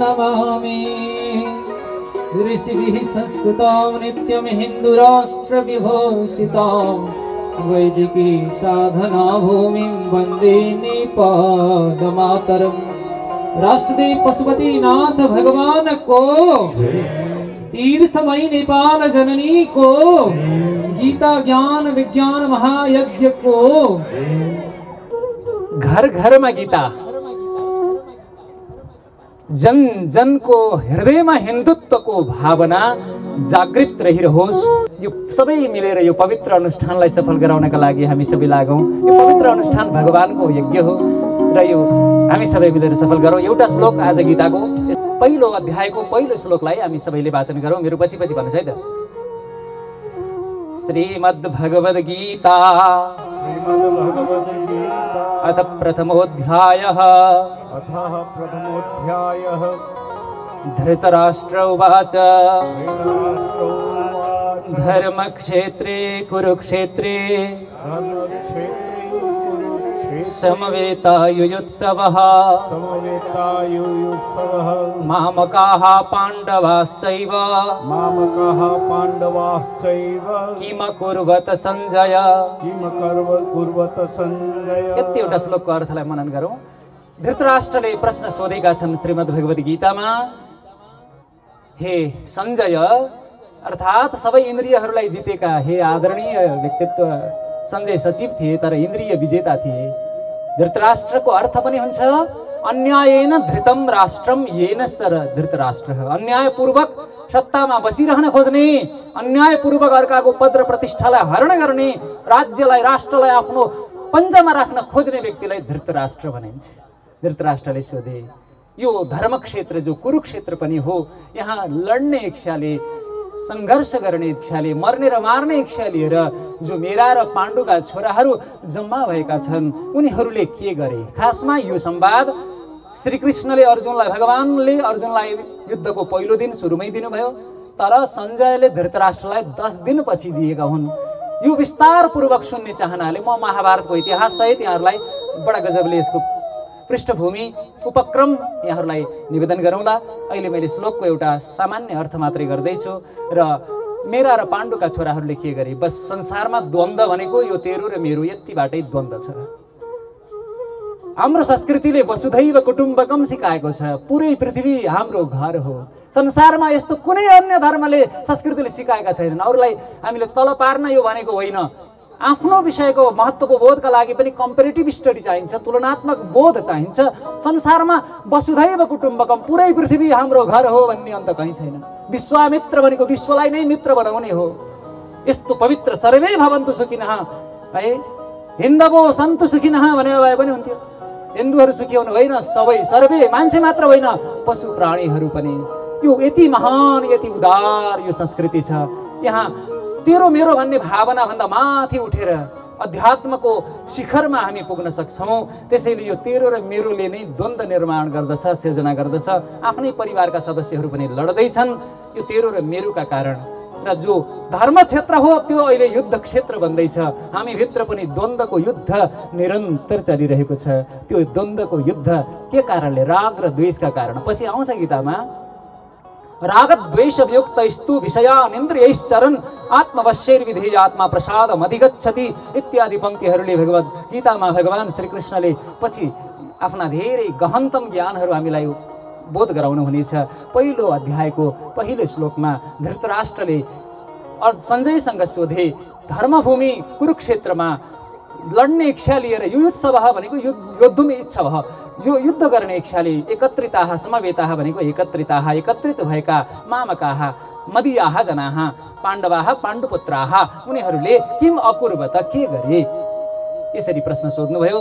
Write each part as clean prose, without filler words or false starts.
नमामि। ऋषिभिः संस्तुतां नित्यं हिन्दुराष्ट्रविभूषितां वैदिकी साधना भूमिं वन्दे नेपालमातरम्। राष्ट्रदेव पशुपतिनाथ भगवान को, तीर्थमयी नेपाल जननी को, गीता ज्ञान विज्ञान महायज्ञ को। घर घर में गीता, जन जन को हृदय में हिंदुत्व को भावना जागृत रहिरहोस्। यो सबै मिलेर यो पवित्र अनुष्ठानलाई सफल गराउनका लागि हामी सबै लागौं। यो पवित्र अनुष्ठान भगवानको यज्ञ हो र यो हामी सबै मिलेर सफल गरौँ। एउटा श्लोक आज गीताको पहिलो अध्यायको पहिलो श्लोकलाई हामी सबैले वाचन गरौँ। मेरो पछि पछि भन्नुस् है त। श्रीमद् भगवद गीता अथ प्रथमोऽध्यायः। धृतराष्ट्र उवाच धर्मक्षेत्रे कुरुक्षेत्रे समवेतायुयुत्सवः मामकाः पाण्डवाश्चैव किमकुर्वत सञ्जय। यति एउटा श्लोकको अर्थलाई मनन गरौँ। धृतराष्ट्रले प्रश्न सोधेका छन् श्रीमद् भगवद गीतामा, हे सञ्जय अर्थात् सबै इन्द्रियहरूलाई जितेका हे आदरणीय व्यक्तित्व सञ्जय सचिव थिए तर इन्द्रिय विजेता थिए। धृतराष्ट्रको अर्थ पनि हुन्छ अन्यायेन धृतम राष्ट्रम येन सर धृतराष्ट्र। अन्यायपूर्वक सत्तामा बसिरहन खोज्ने, अन्यायपूर्वक अर्काको पद र प्रतिष्ठालाई हरण गर्ने, राज्यलाई राष्ट्रलाई आफ्नो पञ्जामा राख्न खोज्ने व्यक्तिलाई धृतराष्ट्र भनिन्छ। धृतराष्ट्रले सोधे यो धर्मक्षेत्र जो कुरुक्षेत्र पनि हो, यहाँ लड्ने इच्छाले, संघर्ष गर्ने इच्छाले, मर्ने र मार्ने इच्छा लिएर जो मेरा र पाण्डुका छोराहरू जम्मा भएका छन् उनीहरूले के गरे। खासमा यो संवाद श्रीकृष्णले अर्जुनलाई, भगवानले अर्जुनलाई युद्धको पहिलो दिन सुरुमै दिनुभयो तर सञ्जयले धृतराष्ट्रलाई 10 दिनपछि दिएका हुन्। यो विस्तारपूर्वक सुन्ने चाहनाले म महाभारतको इतिहास सहित यहाँहरूलाई बडा गजबले यसको पृष्ठभूमि उपक्रम यहाँहरूलाई निवेदन गरौँला। अहिले मैले श्लोकको एउटा सामान्य अर्थ मात्रै गर्दैछु र मेरा र पाण्डुका छोराहरूले के गरे। बस संसारमा द्वन्द्व भनेको यो तेरो र मेरो यतिबाटै द्वन्द्व छ। हाम्रो संस्कृतिले वसुधैव कुटुम्बकम सिकाएको छ। पुरै पृथ्वी हाम्रो घर हो। संसारमा यस्तो कुनै अन्य धर्मले संस्कृतिले सिकाएका छैनन्। अरूलाई हामीले तल पार्न यो भनेको होइन। आफ्नो विषयको महत्त्वको बोधका लागि पनि कम्पेरिटिभ स्टडी चाहिन्छ, तुलनात्मक बोध चाहिन्छ। संसारमा वसुधैव कुटुम्बकम, पुरै पृथ्वी हाम्रो घर हो भन्ने अन्त कहीँ छैन। विश्वामित्र भनेको विश्वलाई नै मित्र बनाउने हो। यस्तो पवित्र सर्वे भवन्तु सुखिनः है, हिन्दवो सन्तु सुखिनः भने भए पनि हुन्थ्यो। हिन्दूहरू सुखी हुनु होइन, सबै सर्वे, मान्छे मात्र होइन पशु प्राणीहरू पनि। यो यति महान यति उदार यो संस्कृति छ। यहाँ तेरो मेरो भन्ने भावना भन्दा माथि उठेर अध्यात्मको शिखरमा हामी पुग्न सक्छौँ। त्यसैले यो तेरो र मेरोले नै द्वन्द्व निर्माण गर्दछ, सिर्जना गर्दछ। आफ्नै परिवारका सदस्यहरू पनि लड्दैछन् यो तेरो र मेरोका कारण। र जो धर्म क्षेत्र हो त्यो अहिले युद्ध क्षेत्र बन्दैछ। हामी भित्र पनि द्वन्द्वको युद्ध निरन्तर चलिरहेको छ। त्यो द्वन्द्वको युद्ध के कारणले? राग र द्वेषका कारण। पछि आउँछ गीतामा, रागद्वेषवियुक्तैस्तु विषयानिन्द्रियैश्चरन् आत्मवश्यैर्विधेयात्मा प्रसादमधिगच्छति इत्यादि पंक्तिहरूले भगवद् गीतामा भगवान श्रीकृष्णले पछि आफ्ना धेरै गहनतम ज्ञानहरू हामीलाई बोध गराउनु हुनेछ। पहिलो अध्यायको पहिलो श्लोकमा धृतराष्ट्रले सञ्जयसँग सोधे, धर्मभूमि कुरुक्षेत्रमा लड्ने इच्छा लिएर युयुत्सव भनेको योद्धुम इच्छा भयो, यो युद्ध गर्ने इच्छाले एकत्रिताः समवेताः भनेको एकत्रिताः, एकत्रित भएका मामकाः मदीयाः जनाः पाण्डवाः पाण्डुपुत्राः उनीहरूले किम अकुर्वत के गरे, यसरी प्रश्न सोध्नुभयो।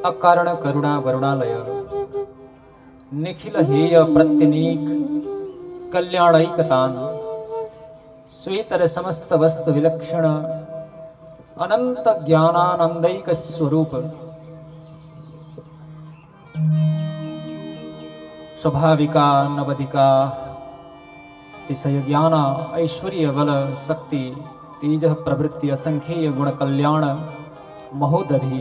अकारण करुणा वरुणालय निखिल हेय प्रत्यनीक कल्याणैकतान स्वेतर समस्त वस्तु विलक्षण अनंत ज्ञानानंदैक स्वरूप स्वाभाविका नवधिका तिशय ज्ञान ऐश्वर्य बल शक्ति तेज प्रवृत्ति असंख्येय गुण कल्याण महोदधि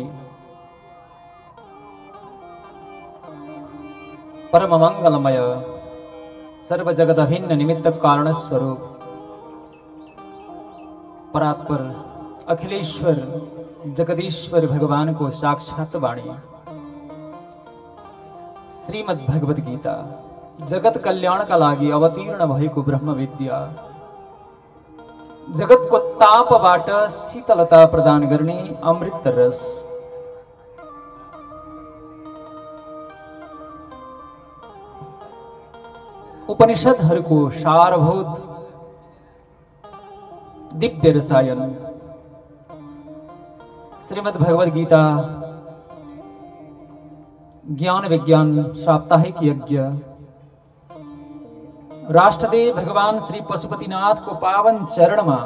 परम मंगलमय सर्व जगत अभिन्न निमित्त कारण स्वरूप परात्पर अखिलेश्वर जगदीश्वर भगवान को साक्षात वाणी श्रीमद् भगवद गीता जगत कल्याण का लागि अवतीर्ण भएको ब्रह्म विद्या जगत को तापबाट शीतलता प्रदान गर्ने अमृत रस उपनिषदहरूको सारभूत दिव्य रसायन श्रीमद् भगवद गीता ज्ञान विज्ञान साप्ताहिक यज्ञ राष्ट्रदेव भगवान श्री पशुपतिनाथ को पावन चरण में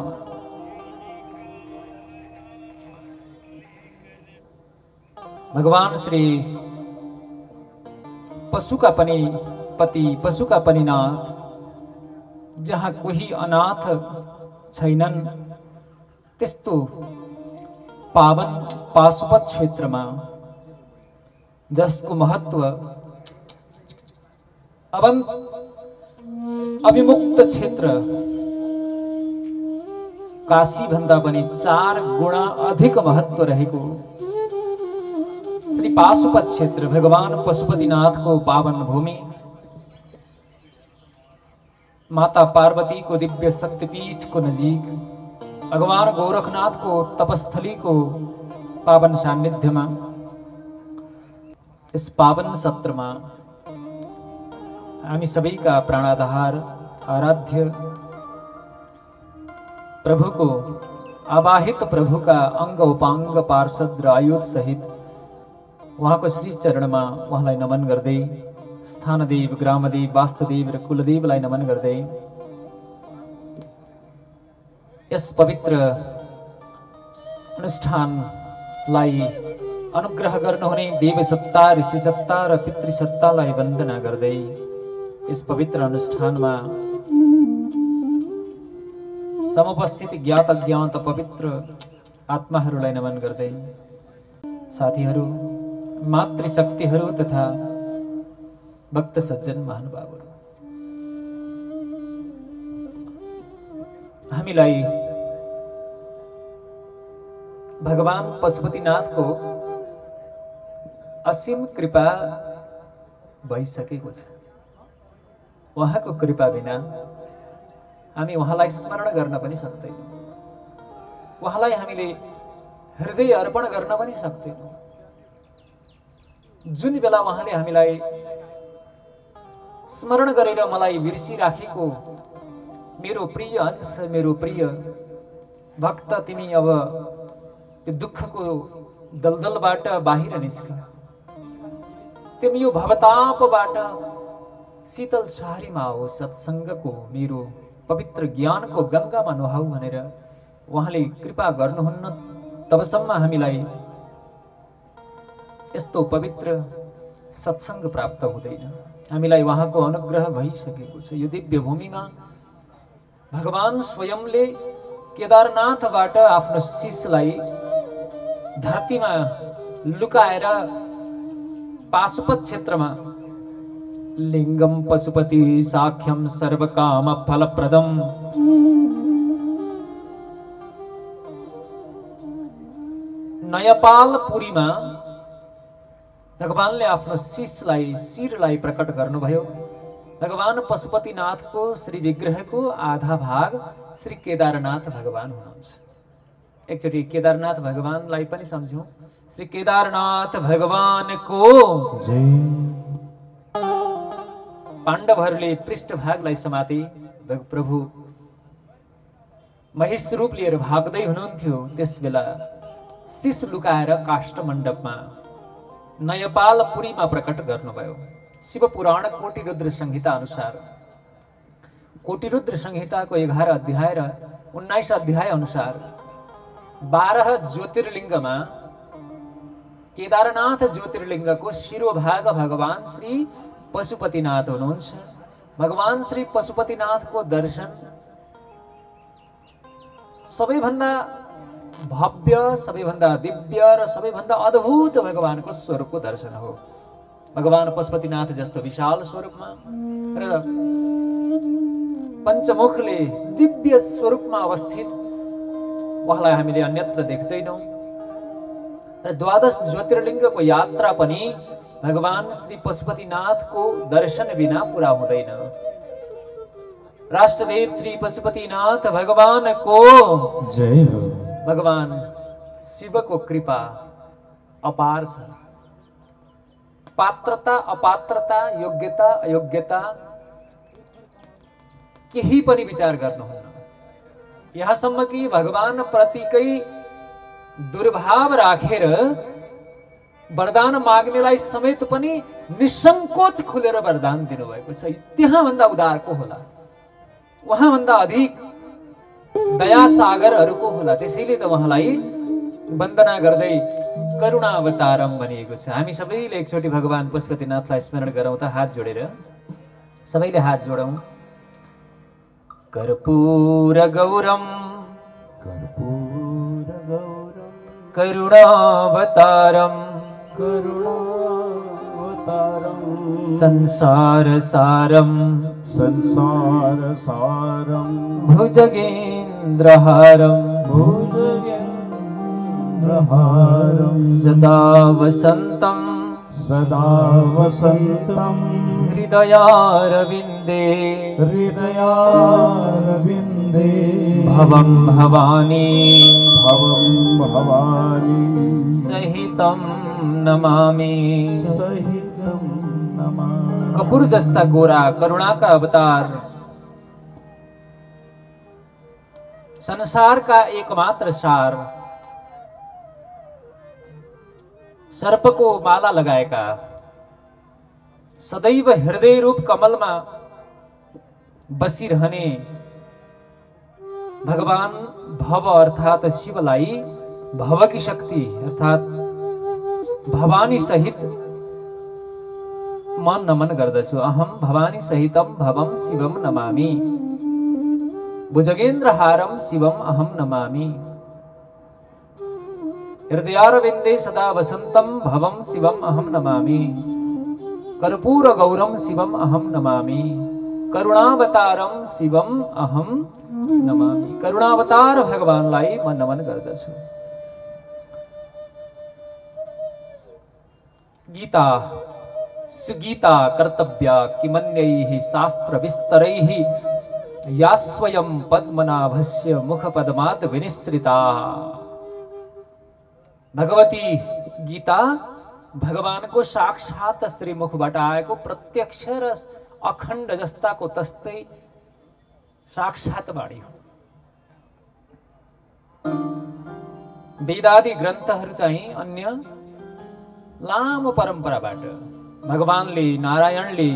भगवान श्री पशु का पनि पति पशु का पनि नाथ जहाँ कोही अनाथ छैनन् त्यस्तो पावन पाशुपत क्षेत्र में जसको महत्व अभिमुक्त क्षेत्र काशी भन्दा पनि 4 गुणा अधिक महत्व रहेको श्री पाशुपत क्षेत्र भगवान पशुपतिनाथ को पावन भूमि माता पार्वती को दिव्य शक्तिपीठ को नजीक भगवान गोरखनाथ को तपस्थली को पावन सान्निध्य में इस पावन सत्र में हामी सभी का प्राणाधार आराध्य प्रभु को आवाहित प्रभु का अंग उपांग पार्षद र आयुध सहित वहाँ को श्री चरण में वहाँलाई नमन गर्दै स्थानदेव ग्रामदेव वास्तुदेव र कुलदेवलाई नमन गर्दै यस पवित्र अनुष्ठानलाई अनुग्रह गर्नुहुने देवसत्ता ऋषिसत्ता र पितृसत्तालाई वन्दना गर्दै इस पवित्र अनुष्ठान में समुपस्थित ज्ञात अज्ञात पवित्र आत्माहरूलाई नमन गर्दै साथीहरू मातृशक्तिहरू तथा भक्त सज्जन महानुभावहरू हामीलाई भगवान पशुपतिनाथ को असीम कृपा भइसकेको छ। उहाँको कृपा बिना हामी उहाँलाई स्मरण गर्न पनि सक्दैनौँ, उहाँलाई हामीले हृदय अर्पण गर्न पनि सक्दैनौँ। जुन बेला उहाँले हामीलाई स्मरण गरेर मलाई बिर्सिराखेको मेरो प्रिय अंश मेरो प्रिय भक्त तिमी अब यो दुःखको दलदलबाट बाहिर निस्क, तिमी यो भवतापबाट शीतल शहरीमा आओ, सत्सङ्गको मेरो पवित्र ज्ञानको गङ्गामा नुहाऊ भनेर उहाँले कृपा गर्नुहुन्न। तबसम्म हामीलाई यस्तो पवित्र सत्सङ्ग प्राप्त हुँदैन। हामीलाई उहाँको अनुग्रह भइसकेको छ। यो दिव्य भूमिमा भगवान स्वयंले केदारनाथबाट आफ्नो शिशलाई धरतीमा लुकाएर पाशुपत क्षेत्रमा लिंगम पशुपति साख्यम सर्वकाम फलप्रदम नयपालपुरीमा भगवानले आफ्नो शिरलाई प्रकट गर्नुभयो। भगवान पशुपतिनाथको श्री विग्रहको आधा भाग श्री केदारनाथ भगवान हुनुहुन्छ। एकचोटि केदारनाथ भगवानलाई पनि सम्झौं। श्री केदारनाथ भगवान को जय। पाण्डवहरूले पृष्ठभागलाई समाते प्रभु महिष रूप लिएर भाग्दै हुनुहुन्थ्यो। त्यसबेला शिश लुकाएर काष्ठमण्डपमा नयपालपुरीमा प्रकट गर्नुभयो। शिवपुराण कोटिरुद्र संहिता अनुसार कोटिरुद्र संहिताको 11 अध्याय र 19 अध्याय अनुसार 12 ज्योतिर्लिङ्गमा केदारनाथ ज्योतिर्लिङ्गको शिरोभाग भगवान श्री पशुपतिनाथ हुनुहुन्छ। भगवान श्री पशुपतिनाथको दर्शन सबैभन्दा भव्य, सबैभन्दा दिव्य र सबैभन्दा अद्भुत भगवानको स्वरूपको दर्शन हो। भगवान पशुपतिनाथ जस्तो विशाल स्वरूपमा र पञ्चमुखले दिव्य स्वरूपमा अवस्थित उहाँलाई हामीले अन्यत्र देख्दैनौँ र 12 ज्योतिर्लिङ्गको यात्रा पनि भगवान श्री पशुपतिनाथको दर्शन बिना पूरा हुँदैन। राष्ट्रदेव श्री पशुपतिनाथ भगवानको जय हो। भगवान शिवको कृपा अपार छ। पात्रता अपात्रता योग्यता अयोग्यता केही पनि विचार गर्नुहुन्न। यहाँसम्म कि भगवान प्रतिकै दुर्भाव राखेर वरदान माग्नेलाई समेत पनि निसंकोच खुलेर वरदान दिनुभएको छ। त्यहाँभन्दा उदार को होला, उहाँभन्दा अधिक दया सागरहरूको होला। त्यसैले त उहाँलाई वन्दना गर्दै करुणा अवतारम भनिएको छ। हामी सबैले एकचोटि भगवान पशुपतिनाथलाई स्मरण गरौँ त, हात जोडेर सबैले हात जोडौँ। कर्पूर गौरम करुणावतारम संसार सारम भुजगेन्द्रहारम सदा वसंतम हृदयारविंदे भवं भवानी सहितं नमामि। कपूर जस्ता गोरा करुणा का अवतार, संसार का एकमात्र सार, सर्प को माला लगाएका, सदैव हृदय रूप कमलमा बसिरहने भगवान भव अर्थात शिवलाई भव की शक्ति अर्थात भवानी सहित मन नमन गर्दछु। अहम भवानी सहितम भवम शिवम नमामि। भुजगेन्द्रहारम शिवम अहम नमामि। हृदयारविंदे सदा वसंतम भवम शिवम अहम नमामि। कर्पूर गौरम शिवम अहम नमामि। करुणावतारम शिवम अहम नमामि। करुणावतार भगवानलाई म नमन गर्दछु। गीता सुगीता कर्तव्या किमन्यैः शास्त्र विस्तरैः या स्वयं पद्मनाभस्य मुखपद्मात् विनिश्रिता। भगवती गीता भगवान को साक्षात श्रीमुखबाट आएको प्रत्यक्ष र अखण्ड जस्ताको तस्तै साक्षात वाणी हो। वेदादि ग्रन्थहरू चाहिँ अन्य लामो परम्पराबाट भगवानले नारायणले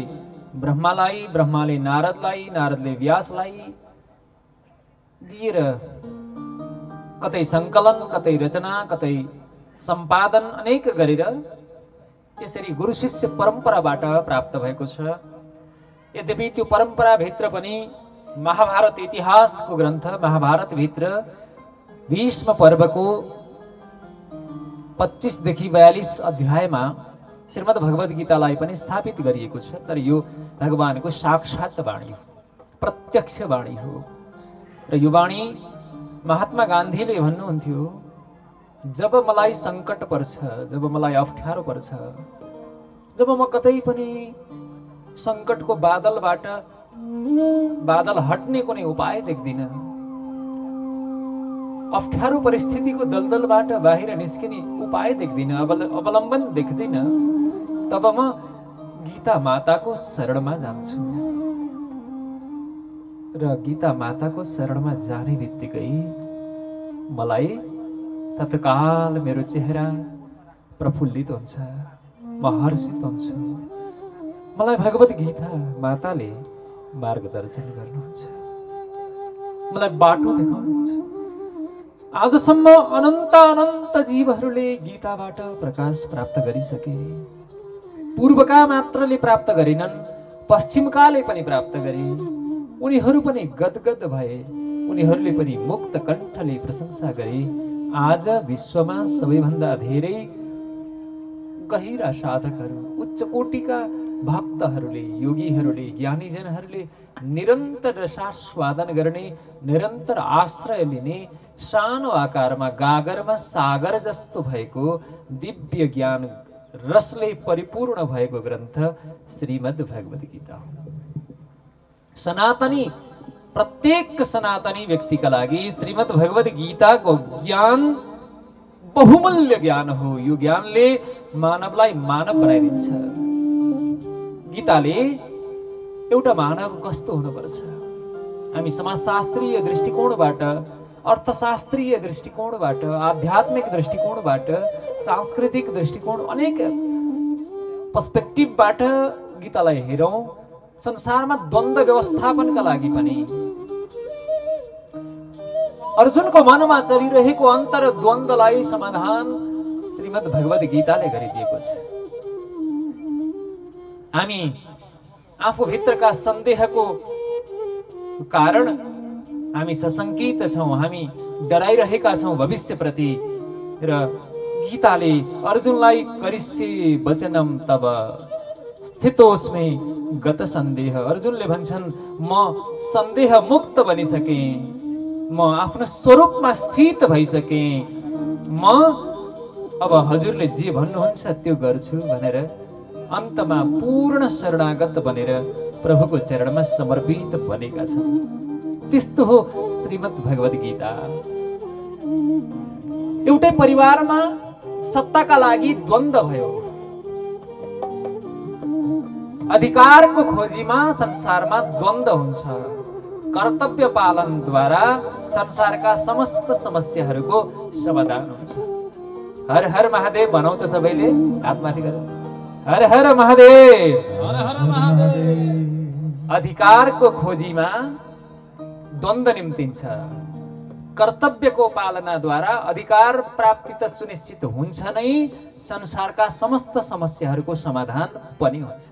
ब्रह्मालाई, ब्रह्माले नारदलाई, नारदले व्यासलाई दिएर कतै संकलन, कतै रचना, कतै सम्पादन अनेक गरेर यसरी गुरु शिष्य परम्पराबाट प्राप्त भएको छ। यद्यपि त्यो परम्पराभित्र पनि महाभारत इतिहासको ग्रन्थ महाभारत भित्र भीष्म पर्वको 25 देखि 42 अध्यायमा श्रीमद् भगवत गीतालाई पनि स्थापित गरिएको छ। तर यो भगवानको साक्षात वाणी हो, प्रत्यक्ष वाणी हो। र यो वाणी महात्मा गान्धीले भन्नुहुन्थ्यो, जब मलाई संकट पर्छ, जब मलाई अप्ठ्यारो पर्छ, जब म कतै पनि संकटको बादलबाट बादल हट्ने कुनै उपाय देख्दिन, अप्ठ्यारो परिस्थितिको दलदलबाट बाहिर निस्किने उपाय देख्दिन, अवलम्बन देख्दिन, तब म गीता माताको शरणमा जान्छु। र गीता माताको शरणमा जाने बित्तिकै मलाई तत्काल मेरो चेहरा प्रफुल्लित हुन्छ, म हर्षित हुन्छु। मलाई भगवत गीता माताले मार्गदर्शन गर्नुहुन्छ, मलाई बाटो देखाउनुहुन्छ। आजसम्म अनन्त अनन्त जीवहरूले गीताबाट प्रकाश प्राप्त गरिसके। पूर्वका मात्रले प्राप्त गरेनन्, पश्चिमकाले पनि प्राप्त गरे। उनीहरू पनि गदगद भए, उनीहरूले पनि मुक्त कण्ठले प्रशंसा गरे। आज विश्वमा सबैभन्दा धेरै गहिरा साधकहरू, उच्च उच्च कोटिका भक्तहरूले, योगीहरूले, ज्ञानीजनहरूले निरन्तर रसास्वादन गर्ने, निरन्तर आश्रय लिने, सानो आकारमा गागरमा सागर जस्तो भएको दिव्य ज्ञान रसले परिपूर्ण भएको ग्रन्थ श्रीमद् भगवद गीता हो। सनातनी, प्रत्येक सनातनी व्यक्तिका लागि श्रीमद् भगवद गीताको ज्ञान बहुमूल्य ज्ञान हो। यो ज्ञानले मानवलाई मानव बनाइदिन्छ। गीताले एउटा मानव कस्तो हुनुपर्छ, हामी समाजशास्त्रीय दृष्टिकोणबाट, अर्थशास्त्रीय दृष्टिकोणबाट, आध्यात्मिक दृष्टिकोणबाट, सांस्कृतिक दृष्टिकोण, अनेक पर्सपेक्टिभबाट गीतालाई हेरौँ। संसारमा द्वन्द्व व्यवस्थापनका लागि पनि अर्जुनको मनमा चलिरहेको अन्तर द्वन्द्वलाई समाधान श्रीमद् भगवद गीताले गरिदिएको छ। हामी आफूभित्रका सन्देहको कारण हामी सशङ्कित छौँ, हामी डराइरहेका छौँ भविष्यप्रति, र गीताले अर्जुनलाई करिष्ये वचनम तब स्थितोस्मि गत सन्देह, अर्जुनले भन्छन् म सन्देह मुक्त बनिसकेँ, म आफ्नो स्वरूपमा स्थित भइसकेँ, म अब हजुरले जे भन्नुहुन्छ त्यो गर्छु भनेर अन्तमा पूर्ण शरणागत बनेर प्रभुको चरणमा समर्पित बनेका छन्। त्यस्तो हो श्रीमद् भगवद गीता। एउटै परिवारमा सत्ताका लागि द्वन्द्व भयो। अधिकारको खोजीमा संसारमा द्वन्द्व हुन्छ। कर्तव्य पालनद्वारा संसारका समस्त समस्याहरूको समाधान हुन्छ। हर हर महादेव भनौँ त सबैले, हातमाथि गरेर हर हर महादेव। हर हर महादेव। अधिकारको खोजीमा द्वन्द्व निम्तिन्छ। कर्तव्यको पालनाद्वारा अधिकार प्राप्ति त सुनिश्चित हुन्छ नै, संसारका समस्त समस्याहरूको समाधान पनि हुन्छ।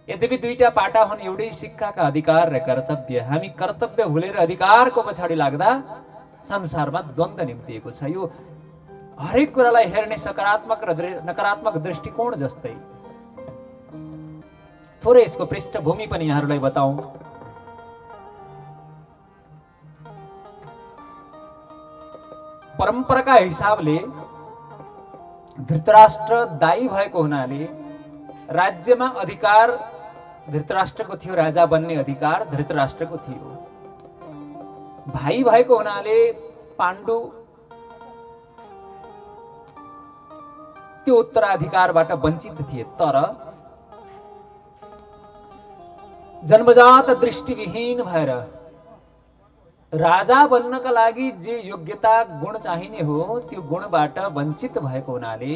यद्यपि दुईटा पाटा हुन् एउटै सिक्काका, अधिकार र कर्तव्य। हामी कर्तव्य भुलेर अधिकारको पछाडि लाग्दा संसारमा द्वन्द्व निम्तिएको छ। यो हरेक कुरालाई हेर्ने सकारात्मक र नकारात्मक दृष्टिकोण जस्तै। थोरै यसको पृष्ठभूमि पनि यहाँहरूलाई बताउँ। परम्पराका हिसाबले धृतराष्ट्र दाई भएको हुनाले राज्यमा अधिकार धृतराष्ट्रको थियो, राजा बन्ने अधिकार धृतराष्ट्रको थियो। भाइ भएको हुनाले पाण्डु त्यो उत्तराधिकारबाट वञ्चित थिए। तर जन्मजात दृष्टिविहीन भएर राजा बन्नका लागि जे योग्यता गुण चाहिने हो त्यो गुणबाट वञ्चित भएको हुनाले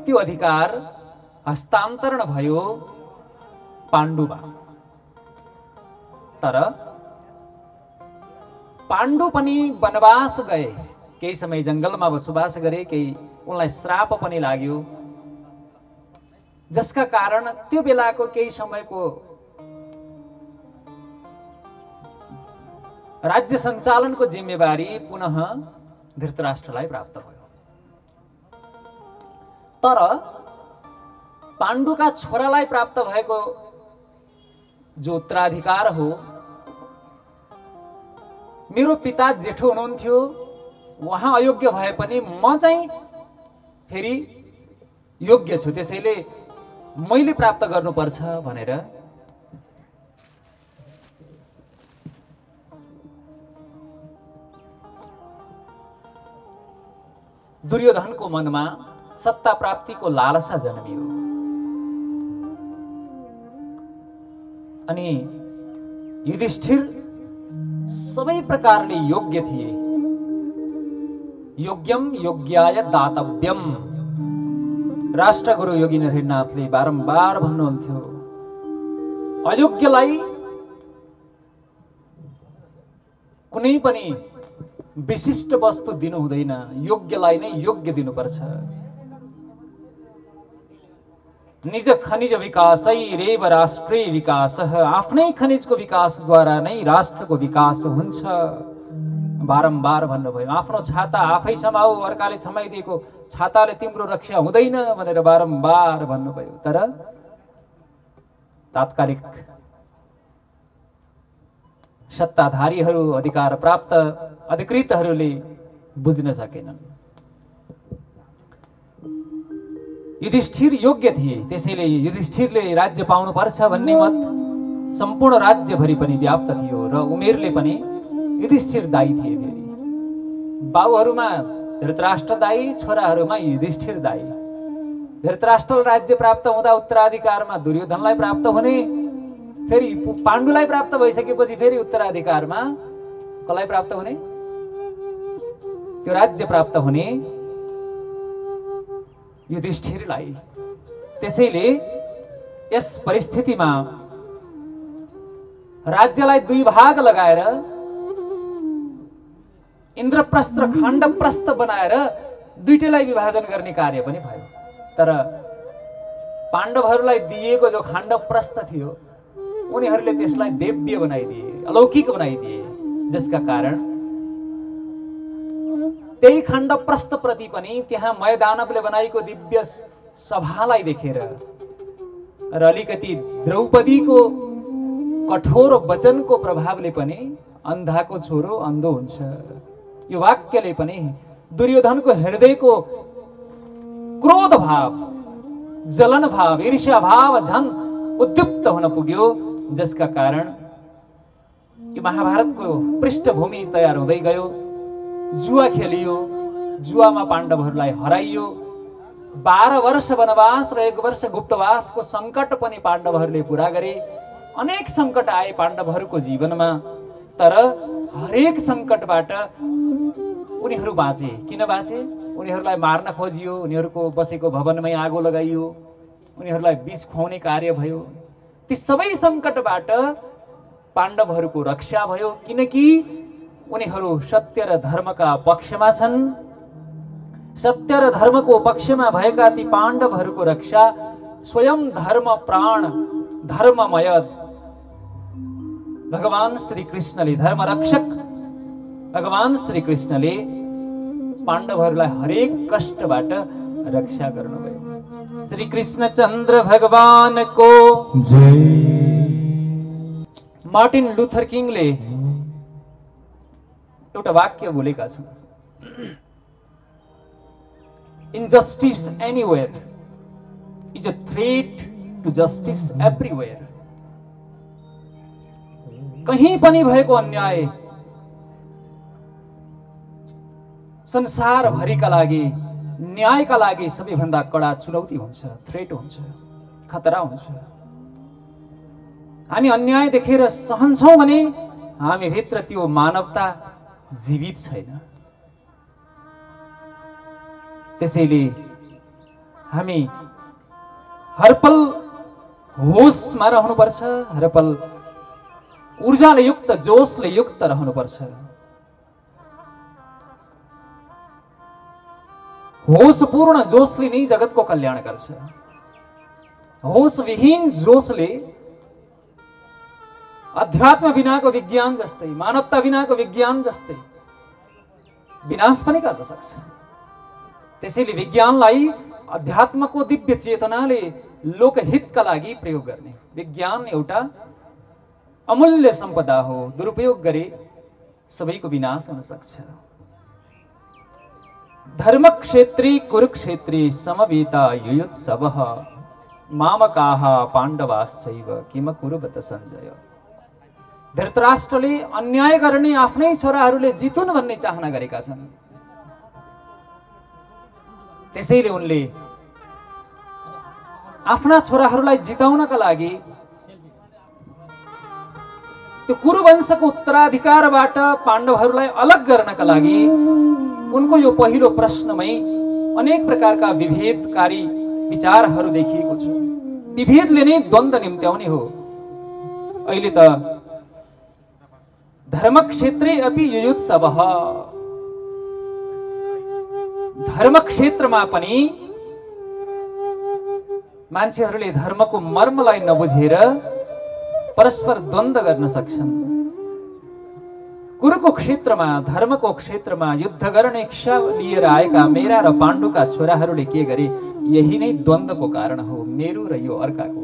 त्यो अधिकार हस्तान्तरण भयो पाण्डुमा। तर पाण्डु पनि वनवास गए, केही समय जंगलमा बसोबास गरे, केही उनलाई श्राप पनि लाग्यो, जसका कारण त्यो बेलाको केही समयको राज्य सञ्चालनको जिम्मेवारी पुनः धृतराष्ट्रलाई प्राप्त भयो। तर पाण्डुका छोरालाई प्राप्त भएको जो उत्तराधिकार हो, मेरो पिता जेठो हुनुहुन्थ्यो, उहाँ अयोग्य भए पनि म चाहिँ फेरि योग्य छु, त्यसैले मैले प्राप्त गर्नुपर्छ भनेर दुर्योधनको मनमा सत्ता प्राप्तिको लालसा जन्मियो। अनि युधिष्ठिर सबै प्रकारले योग्य थिए। योग्यम योग्याय दातव्यम, राष्ट्रगुरु योगी नरहरिनाथले बारम्बार भन्नुहुन्थ्यो। अयोग्यलाई कुनै पनि विशिष्ट वस्तु दिनु हुँदैन, योग्यलाई नै योग्य दिनुपर्छ। निज खनिज विकासै रेव राष्ट्रिय विकास, आफ्नै खनिजको विकासद्वारा नै राष्ट्रको विकास हुन्छ। बारम्बार भन्नुभयो। आफ्नो छाता आफै समाऊ, अर्काले छमाइदिएको छाताले तिम्रो रक्षा हुँदैन भनेर बारम्बार भन्नुभयो। तर तात्कालिक सत्ताधारीहरू, अधिकार प्राप्त अधिकृतहरूले बुझ्न सकेनन्। युधिष्ठिर योग्य थिए, त्यसैले युधिष्ठिरले राज्य पाउनुपर्छ भन्ने मत सम्पूर्ण राज्यभरि पनि व्याप्त थियो र उमेरले पनि युधिष्ठिर दाई थिए। फेरि बाउहरूमा धृतराष्ट्र दाई, छोराहरूमा युधिष्ठिर दाई। धृतराष्ट्रलाई राज्य प्राप्त हुँदा उत्तराधिकारमा दुर्योधनलाई प्राप्त हुने, फेरि पाण्डुलाई प्राप्त भइसकेपछि फेरि उत्तराधिकारमा कसलाई प्राप्त हुने? त्यो राज्य प्राप्त हुने युधिष्ठिरलाई। त्यसैले यस परिस्थितिमा राज्यलाई दुई भाग लगाएर इन्द्रप्रस्थ र खाण्डप्रस्थ बनाएर दुईटैलाई विभाजन गर्ने कार्य पनि भयो। तर पाण्डवहरूलाई दिएको जो खाण्डप्रस्थ थियो, उनीहरूले त्यसलाई दिव्य बनाइदिए, अलौकिक बनाइदिए, जसका कारण त्यही खाण्डप्रस्थ प्रति पनि त्यहाँ मयदानवले बनाएको दिव्य सभालाई देखेर र अलिकति द्रौपदीको कठोर वचनको प्रभावले पनि अन्धाको छोरो अन्धो हुन्छ, यो वाक्यले पनि दुर्योधनको हृदयको क्रोध भाव, जलन भाव, ईर्ष्या भाव झन उद्दीप्त हुन पुग्यो, जसका कारण यो महाभारतको पृष्ठभूमि तयार हुँदै गयो। जुवा खेलियो, जुवामा पाण्डवहरूलाई हराइयो। 12 वर्ष वनवास र 1 वर्ष गुप्तवासको सङ्कट पनि पाण्डवहरूले पुरा गरे। अनेक सङ्कट आए पाण्डवहरूको जीवनमा, तर हरेक सङ्कटबाट उनीहरू बाँचे। किन बाँचे? उनीहरूलाई मार्न खोजियो, उनीहरूको बसेको भवनमै आगो लगाइयो, उनीहरूलाई विष खुवाउने कार्य भयो। ती सबै सङ्कटबाट पाण्डवहरूको रक्षा भयो, किनकि उनीहरू सत्य र धर्मका पक्षमा छन्। सत्य र धर्मको पक्षमा भएका ती पाण्डवहरूको रक्षा स्वयं धर्म प्राण धर्ममय भगवान श्री कृष्णले, धर्मरक्षक भगवान श्री कृष्णले पाण्डवहरूलाई हरेक कष्टबाट रक्षा गर्नुभयो। श्री कृष्णचन्द्र भगवानको जय। मार्टिन लुथर किङले एउटा वाक्य बोलेका छन्, injustice anywhere is a threat to justice everywhere. कहीं पनि भएको अन्याय संसार भरिका लागि, न्यायका लागि सबैभन्दा कडा चुनौती हुन्छ, थ्रेट हुन्छ, खतरा हुन्छ। हामी अन्याय देखेर सहन्छौँ भने हामी भित्र त्यो मानवता जीवित छैन। त्यसैले हामी हरपल होसमा रहनुपर्छ, हरपल ऊर्जाले युक्त, जोशले युक्त रहनुपर्छ। होसपूर्ण जोशले नै जगतको कल्याण गर्छ। होसविहीन जोशले अध्यात्म बिनाको विज्ञान जस्तै, मानवता बिनाको विज्ञान जस्तै विनाश पनि गर्न सक्छ। त्यसैले विज्ञानलाई अध्यात्मको दिव्य चेतनाले लोकहितका लागि प्रयोग गर्ने। विज्ञान एउटा अमूल्य सम्पदा हो, दुरुपयोग गरे सबैको विनाश हुन सक्छ। धर्मक्षेत्री कुरुक्षेत्री समवेता युयुत्सवः मामकाः पाण्डवाश्चैव किम कुरुवत सञ्जय। धृतराष्ट्रले अन्याय गर्ने आफ्नै छोराहरूले जितुन् भन्ने चाहना गरेका छन्। त्यसैले उनले आफ्ना छोराहरूलाई जिताउनका लागि त्यो कुरुवंशको उत्तराधिकारबाट पाण्डवहरूलाई अलग गर्नका लागि उनको यो पहिलो प्रश्नमै अनेक प्रकारका विभेदकारी विचारहरू देखिएको छ। विभेदले नै द्वन्द्व निम्त्याउने हो। अहिले त धर्मक्षेत्रे अपि युयुत्सवः, धर्मक्षेत्रमा पनि मान्छेहरूले धर्मको मर्मलाई नबुझेर परस्पर द्वन्द्व गर्न सक्छन्। कुरुको क्षेत्रमा, धर्मको क्षेत्रमा युद्ध गर्ने इच्छा लिएर आएका मेरा र पाण्डुका छोराहरूले के गरे, यही नै द्वन्द्वको कारण हो, मेरो र यो अर्काको।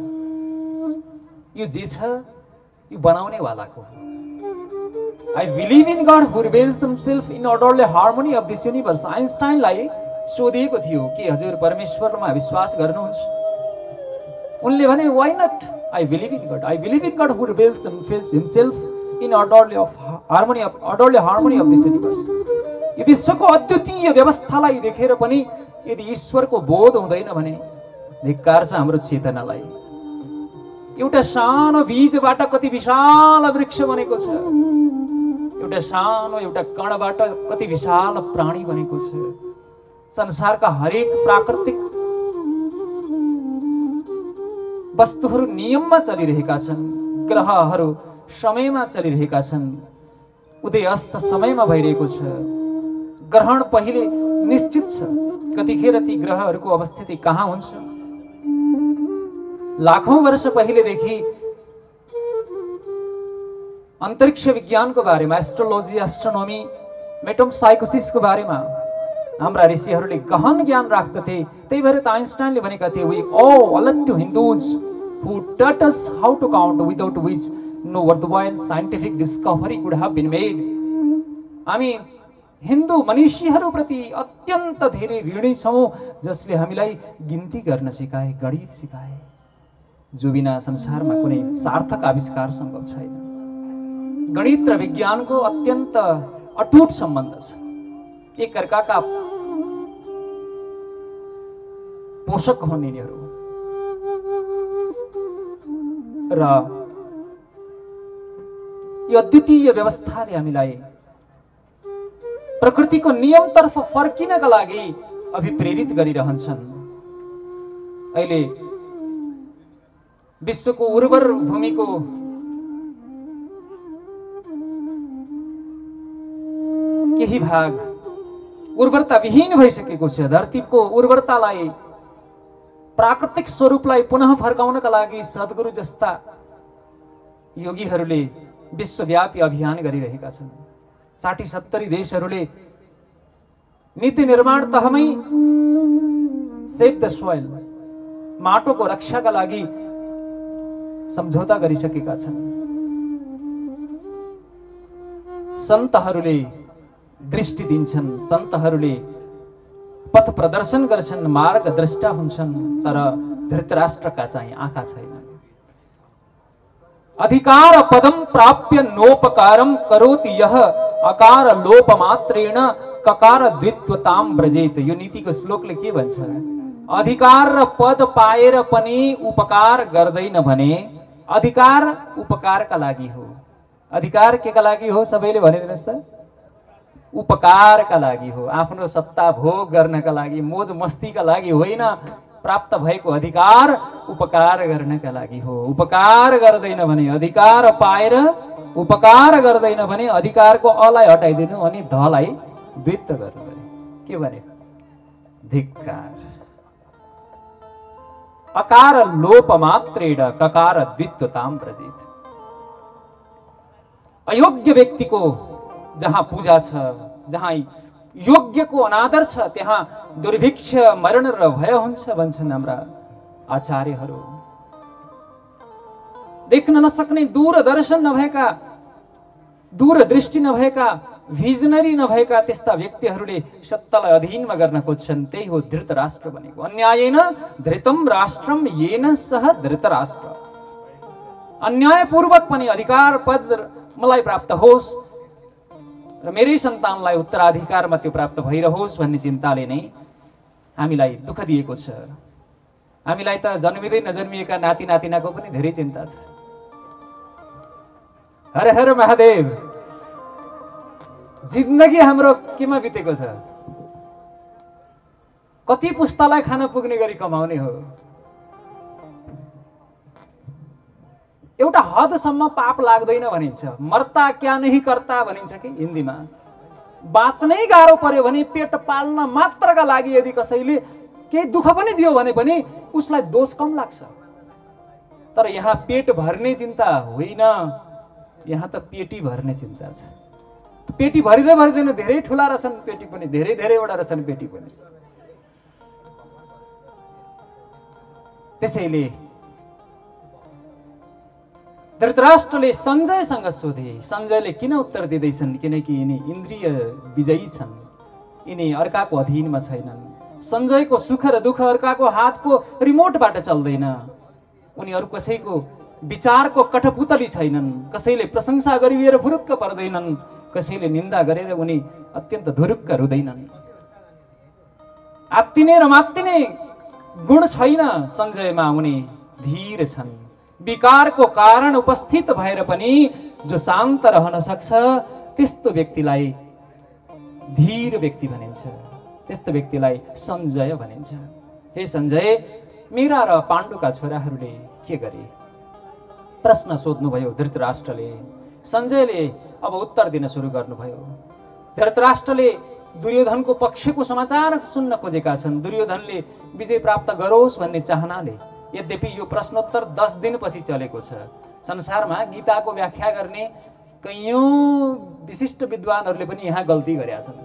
यो जे छ यो बनाउने वालाको हो। I believe in God who reveals himself in orderly harmony of this universe. आइन्स्टाइनलाई सोधिएको थियो कि हजुर परमेश्वरमा विश्वास गर्नुहुन्छ? उनले भने why not? I believe in God. I believe in God who reveals himself in orderly harmony of this universe. यो विश्वको अद्वितीय व्यवस्थालाई देखेर पनि यदि ईश्वरको बोध हुँदैन भने धिक्कार छ हाम्रो चेतनालाई। एउटा सानो बीजबाट कति विशाल वृक्ष बनेको छ, एउटा सानो एउटा कणबाट कति विशाल प्राणी बनेको छ। संसारका हरेक प्राकृतिक वस्तुहरू नियममा चलिरहेका छन्, ग्रहहरू समयमा चलिरहेका छन्, उदय अस्त समयमा भइरहेको छ। ग्रहण पहिले निश्चित छ, कतिखेर ती ग्रहहरूको अवस्थिति कहाँ हुन्छ। लाखौं वर्ष पहिलेदेखि अन्तरिक्ष विज्ञानको बारेमा, एस्ट्रोलोजी, एस्ट्रोनोमी, मेटोमसाइकोसिसको बारेमा हाम्रा ऋषिहरूले गहन ज्ञान राख्दथे। त्यही भएर त आइन्स्टाइनले भनेका थिए, we ओwe a lot to Hindus who taught us how to count, without which no worthwhile scientific discovery could have been made. हामी हिन्दू मनुष्यहरूप्रति अत्यन्त धेरै ऋणी छौँ, जसले हामीलाई गिन्ती गर्न सिकाए, गणित सिकाए, जो बिना संसारमा कुनै सार्थक आविष्कार सम्भव छैन। गणित र विज्ञानको अत्यन्त अटुट सम्बन्ध छ, एक अर्काका पोषक हुन् यिनीहरू। र यो अद्वितीय व्यवस्थाले हामीलाई प्रकृतिको नियमतर्फ फर्किनका लागि अभिप्रेरित गरिरहन्छन्। अहिले विश्वको उर्वर भूमिको केही भाग उर्वरता विहीन भइसकेको छ। धरतीको उर्वरतालाई, प्राकृतिक स्वरूपलाई पुनः फर्काउनका लागि सद्गुरु जस्ता योगीहरूले विश्वव्यापी अभियान गरिरहेका छन्। 60-70 देशहरूले नीति निर्माण तहमै सेभ द सोइल, माटोको रक्षाका लागि सम्झौता गरिसकेका छन्। सन्तहरूले दृष्टि दिन्छन्, सन्तहरूले पथ प्रदर्शन गर्छन्, मार्गद्रष्टा हुन्छन्, तर धृतराष्ट्रका चाहिँ आँखा छैन। अधिकार पदम प्राप्य नोपकारम करोति यह अकार लोप मात्रेण ककार द्वित्वताम ब्रजेत। यो नीतिको श्लोकले के भन्छ? अधिकार र पद पाएर पनि उपकार गर्दैन भने अधिकार उपकारका लागि हो। अधिकार केका लागि हो? सबैले भनिदिनुहोस् त। उपकारका लागि हो, आफ्नो सत्ता भोग गर्नका लागि, मोज मस्तीका लागि होइन। प्राप्त भएको अधिकार उपकार गर्नका लागि हो। उपकार गर्दैन भने, अधिकार पाएर उपकार गर्दैन भने अधिकारको अलाई हटाइदिनु अनि धलाई द्वित्व गर्नु पर्यो। के भने? धिक्कार। अकार लोप मात्रेण ककार द्वित्वताम ब्रजेत। अयोग्य व्यक्तिको जहाँ पूजा छ, जहाँ योग्यको अनादर छ, त्यहाँ दुर्भिक्ष, मरण र भय हुन्छ भन्छन् हाम्रा आचार्यहरू। देख्न नसक्ने, दूरदर्शन नभएका, दूरदृष्टि नभएका, भिजनरी नभएका त्यस्ता व्यक्तिहरूले सत्तालाई अधीनमा गर्न खोज्छन्। त्यही हो धृतराष्ट्र बनेको। अन्यायेन धृतम राष्ट्रम येन सह धृतराष्ट्र। अन्यायपूर्वक पनि अधिकार पद मलाई प्राप्त होस् र मेरै सन्तानलाई उत्तराधिकारमा त्यो प्राप्त भइरहोस् भन्ने चिन्ताले नै हामीलाई दुःख दिएको छ। हामीलाई त जन्मिँदै नजन्मिएका नाति नातिनाको पनि धेरै चिन्ता छ। हर हर महादेव। जिन्दगी हाम्रो केमा बितेको छ? कति पुस्तालाई खान पुग्ने गरी कमाउने हो? एउटा हदसम्म पाप लाग्दैन भनिन्छ। मर्ता क्या नहीं करता भनिन्छ कि हिन्दीमा। बाँच्नै गाह्रो पर्यो भने, पेट पाल्न मात्रका लागि यदि कसैले केही दुःख पनि दियो भने पनि उसलाई दोष कम लाग्छ। तर यहाँ पेट भर्ने चिन्ता होइन, यहाँ त पेटी भर्ने चिन्ता छ। पेटी भरिँदै भरिँदैन, धेरै ठुला रहेछन् पेटी पनि, धेरै धेरैवटा रहेछन् पेटी पनि। त्यसैले धृतराष्ट्रले सञ्जयसँग सोधे। सञ्जयले किन उत्तर दिँदैछन्? किनकि यिनी इन्द्रिय विजयी छन्, यिनी अर्काको अधीनमा छैनन्। सञ्जयको सुख र दुःख अर्काको हातको रिमोटबाट चल्दैन। उनीहरू कसैको विचारको कठपुतली छैनन्। कसैले प्रशंसा गरिदिएर फुरुक्क पर्दैनन्, कसैले निन्दा गरेर उनी अत्यन्त धुरुक्क रुँदैनन्। आत्तिने र मात्तिने गुण छैन सञ्जयमा, उनी धीर छन्। विकारको कारण उपस्थित भएर पनि जो शान्त रहन सक्छ त्यस्तो व्यक्तिलाई धीर व्यक्ति भनिन्छ, त्यस्तो व्यक्तिलाई सञ्जय भनिन्छ। हे सञ्जय, मीरा र पाण्डुका छोराहरूले के गरे? प्रश्न सोध्नुभयो धृतराष्ट्रले। सञ्जयले अब उत्तर दिन सुरु गर्नुभयो। धृतराष्ट्रले दुर्योधनको पक्षको समाचार सुन्न खोजेका छन्। दुर्योधनले विजय प्राप्त गरोस् भन्ने चाहनाले। यद्यपि यो प्रश्नोत्तर 10 दिनपछि चलेको छ। संसारमा गीताको व्याख्या गर्ने कैयौँ विशिष्ट विद्वानहरूले पनि यहाँ गल्ती गरेका छन्।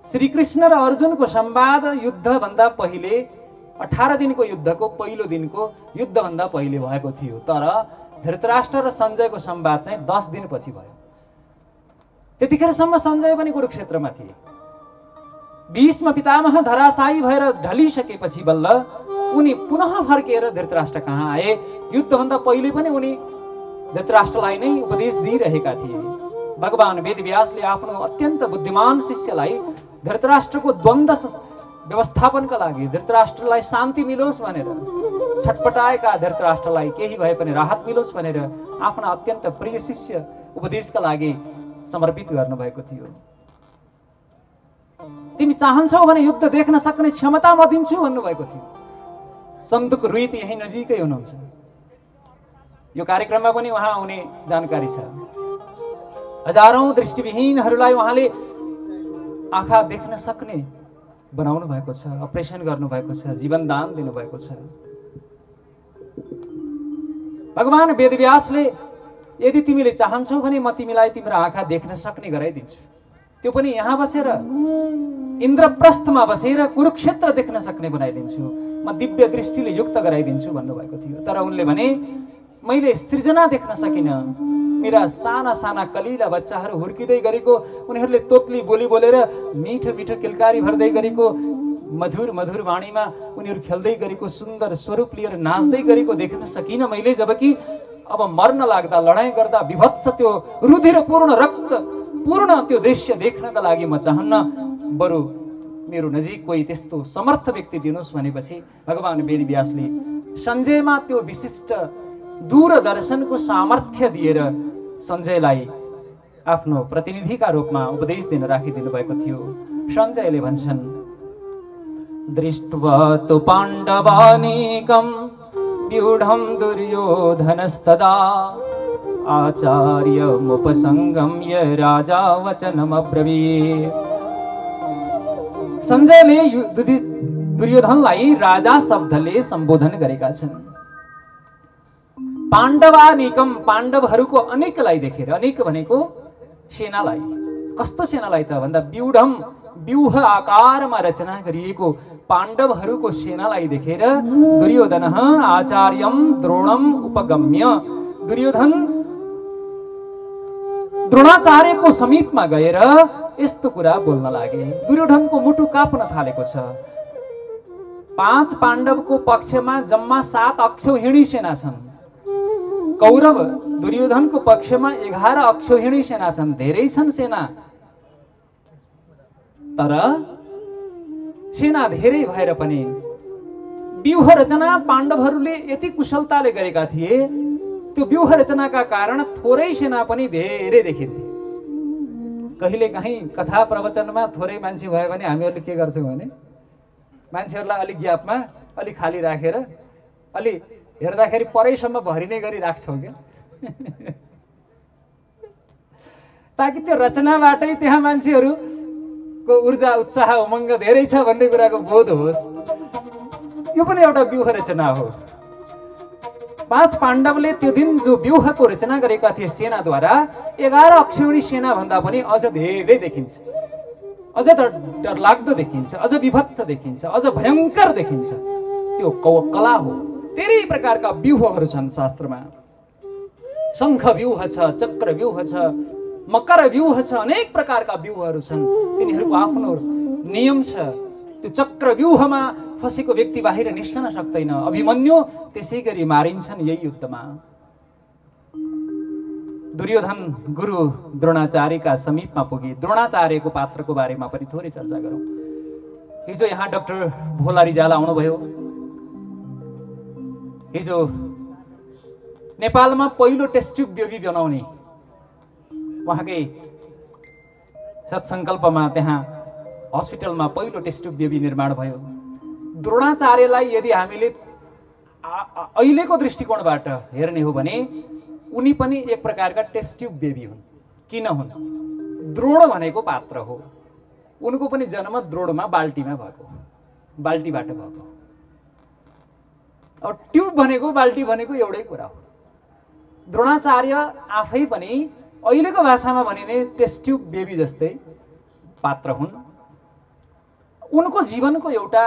श्रीकृष्ण र अर्जुनको संवाद युद्धभन्दा पहिले 18 दिनको युद्धको पहिलो दिनको युद्धभन्दा पहिले भएको थियो, तर धृतराष्ट्र र सञ्जयको संवाद चाहिँ 10 दिनपछि भयो। त्यतिखेरसम्म सञ्जय पनि कुरुक्षेत्रमा थिए। भीष्म पितामह धराशायी भएर ढलिसकेपछि बल्ल उनी पुनः फर्केर धृतराष्ट्र कहाँ आए। युद्धभन्दा पहिले पनि उनी धृतराष्ट्रलाई नै उपदेश दिइरहेका थिए। भगवान वेदव्यासले आफ्नो अत्यन्त बुद्धिमान शिष्यलाई धृतराष्ट्रको द्वन्द्व व्यवस्थापनका लागि, धृतराष्ट्रलाई शान्ति मिलोस् भनेर, छटपटाएका धृतराष्ट्रलाई केही भए पनि राहत मिलोस् भनेर आफ्ना अत्यन्त प्रिय शिष्य उपदेशका लागि समर्पित गर्नुभएको थियो। तिमी चाहन्छौ भने युद्ध देख्न सक्ने क्षमता म दिन्छु भन्नुभएको थियो। सन्दुक रुइत यही नजिकै हुनुहुन्छ। यो कार्यक्रममा पनि उहाँ आउने जानकारी छ। हजारौं दृष्टिविहीनहरूलाई उहाँले आँखा देख्न सक्ने बनाउनु भएको छ, अपरेसन गर्नुभएको छ, जीवन दान दिनुभएको छ। भगवान वेदव्यासले यदि तिमीले चाहन्छौ भने म तिमीलाई तिम्रो आँखा देख्न सक्ने गराइदिन्छु, त्यो पनि यहाँ बसेर इन्द्रप्रस्थमा बसेर कुरुक्षेत्र देख्न सक्ने बनाइदिन्छु, म दिव्य दृष्टिले युक्त गराइदिन्छु भन्नुभएको थियो। तर उनले भने मैले सृजना देख्न सकिनँ। मेरा साना साना कलिला बच्चाहरू हुर्किँदै गरेको, उनीहरूले तोतली बोली बोलेर मिठो मिठो किलकारी भर्दै गरेको, मधुर मधुर वाणीमा उनीहरू खेल्दै गरेको, सुन्दर स्वरूप लिएर नाच्दै गरेको देख्न सकिनँ मैले। जबकि अब मर्न लाग्दा, लडाइँ गर्दा विभत्स त्यो रुधिरपूर्ण रक्तपूर्ण त्यो दृश्य देख्नका लागि म चाहन्न, बरु मेरो नजिक कोही त्यस्तो समर्थ व्यक्ति दिनुहोस् भनेपछि भगवान वेदव्यासले सञ्जयमा त्यो विशिष्ट दूरदर्शनको सामर्थ्य दिएर सञ्जयलाई आफ्नो प्रतिनिधिका रूपमा उपदेश दिन राखिदिनु भएको थियो। सञ्जयले भन्छन्, दृष्ट्वा तु पाण्डवानीकं व्यूढं दुर्योधनस्तदा आचार्यमुपसंगम्य राजा वचनमब्रवीत्। सञ्जयले दुर्योधनलाई राजा शब्दले सम्बोधन गरेका छन्। पाण्डवानीकम, पाण्डवहरूको अनेकलाई देखेर, अनेक भनेको सेनालाई। कस्तो सेनालाई त भन्दा व्यूढम, व्यूह आकारमा रचना गरिएको पाण्डवहरूको सेनालाई देखेर दुर्योधन आचार्यम द्रोणम उपगम्य, दुर्योधन द्रोणाचार्यको समीपमा गएर यस्तो कुरा बोल्न लागे। दुर्योधनको मुटु काप्न थालेको छ। 5 पाण्डवको पक्षमा जम्मा 7 अक्षौहिणी सेना छन्। कौरव दुर्योधनको पक्षमा 11 अक्षौहिणी सेना छन्। धेरै छन् सेना, तर सेना धेरै भएर पनि व्यूह रचना पाण्डवहरूले यति कुशलताले गरेका थिए, त्यो व्यूह रचनाका कारण थोरै सेना पनि धेरै देखिन्थे। कहिले काहीँ कथा प्रवचनमा थोरै मान्छे भयो भने हामीहरूले के गर्छौँ भने मान्छेहरूलाई अलिक ग्यापमा अलिक खाली राखेर अलि हेर्दाखेरि परैसम्म भरिने गरी राख्छौँ क्या, ताकि त्यो रचनाबाटै त्यहाँ मान्छेहरूको ऊर्जा उत्साह उमङ्ग धेरै छ भन्ने कुराको बोध होस्। यो पनि एउटा व्यूह रचना हो। पाँच पाण्डवले त्यो दिन जो व्यूहको रचना गरेका थिए सेनाद्वारा 11 अक्षौणी सेना भन्दा पनि अझ धेरै देखिन्छ, अझ डरलाग्दो देखिन्छ, अझ विभत्स देखिन्छ, अझ भयङ्कर देखिन्छ। त्यो कला हो। धेरै प्रकारका व्यूहहरू छन् शास्त्रमा। शङ्ख व्यूह छ, चक्र व्यूह छ, मकर व्यूह छ, अनेक प्रकारका व्यूहहरू छन्। तिनीहरूको आफ्नो नियम छ। त्यो चक्र व्यूहमा फसेको व्यक्ति बाहिर निस्कन सक्दैन। अभिमन्यु त्यसै गरी मारिन्छन् यही युद्धमा। दुर्योधन गुरु द्रोणाचार्यका समीपमा पुगे। द्रोणाचार्यको पात्रको बारेमा पनि थोरै चर्चा गरौँ। हिजो यहाँ डाक्टर भोला रिजाल आउनुभयो। हिजो नेपालमा पहिलो टेस्ट ट्युब बेबी बनाउने उहाँकै सत्सङ्कल्पमा त्यहाँ हस्पिटलमा पहिलो टेस्ट ट्युब बेबी निर्माण भयो। द्रोणाचार्यलाई यदि हामीले अहिलेको दृष्टिकोणबाट हेर्ने हो भने उनी पनि एक प्रकारका टेस्ट ट्युब बेबी हुन्। किन हुन्? द्रोण भनेको पात्र हो। उनको पनि जन्म द्रोणमा बाल्टीमा भएको, बाल्टीबाट भएको। अब ट्युब भनेको बाल्टी भनेको एउटै कुरा हो। द्रोणाचार्य आफै पनि अहिलेको भाषामा भनिने टेस्ट ट्युब बेबी जस्तै पात्र हुन्। उनको जीवनको एउटा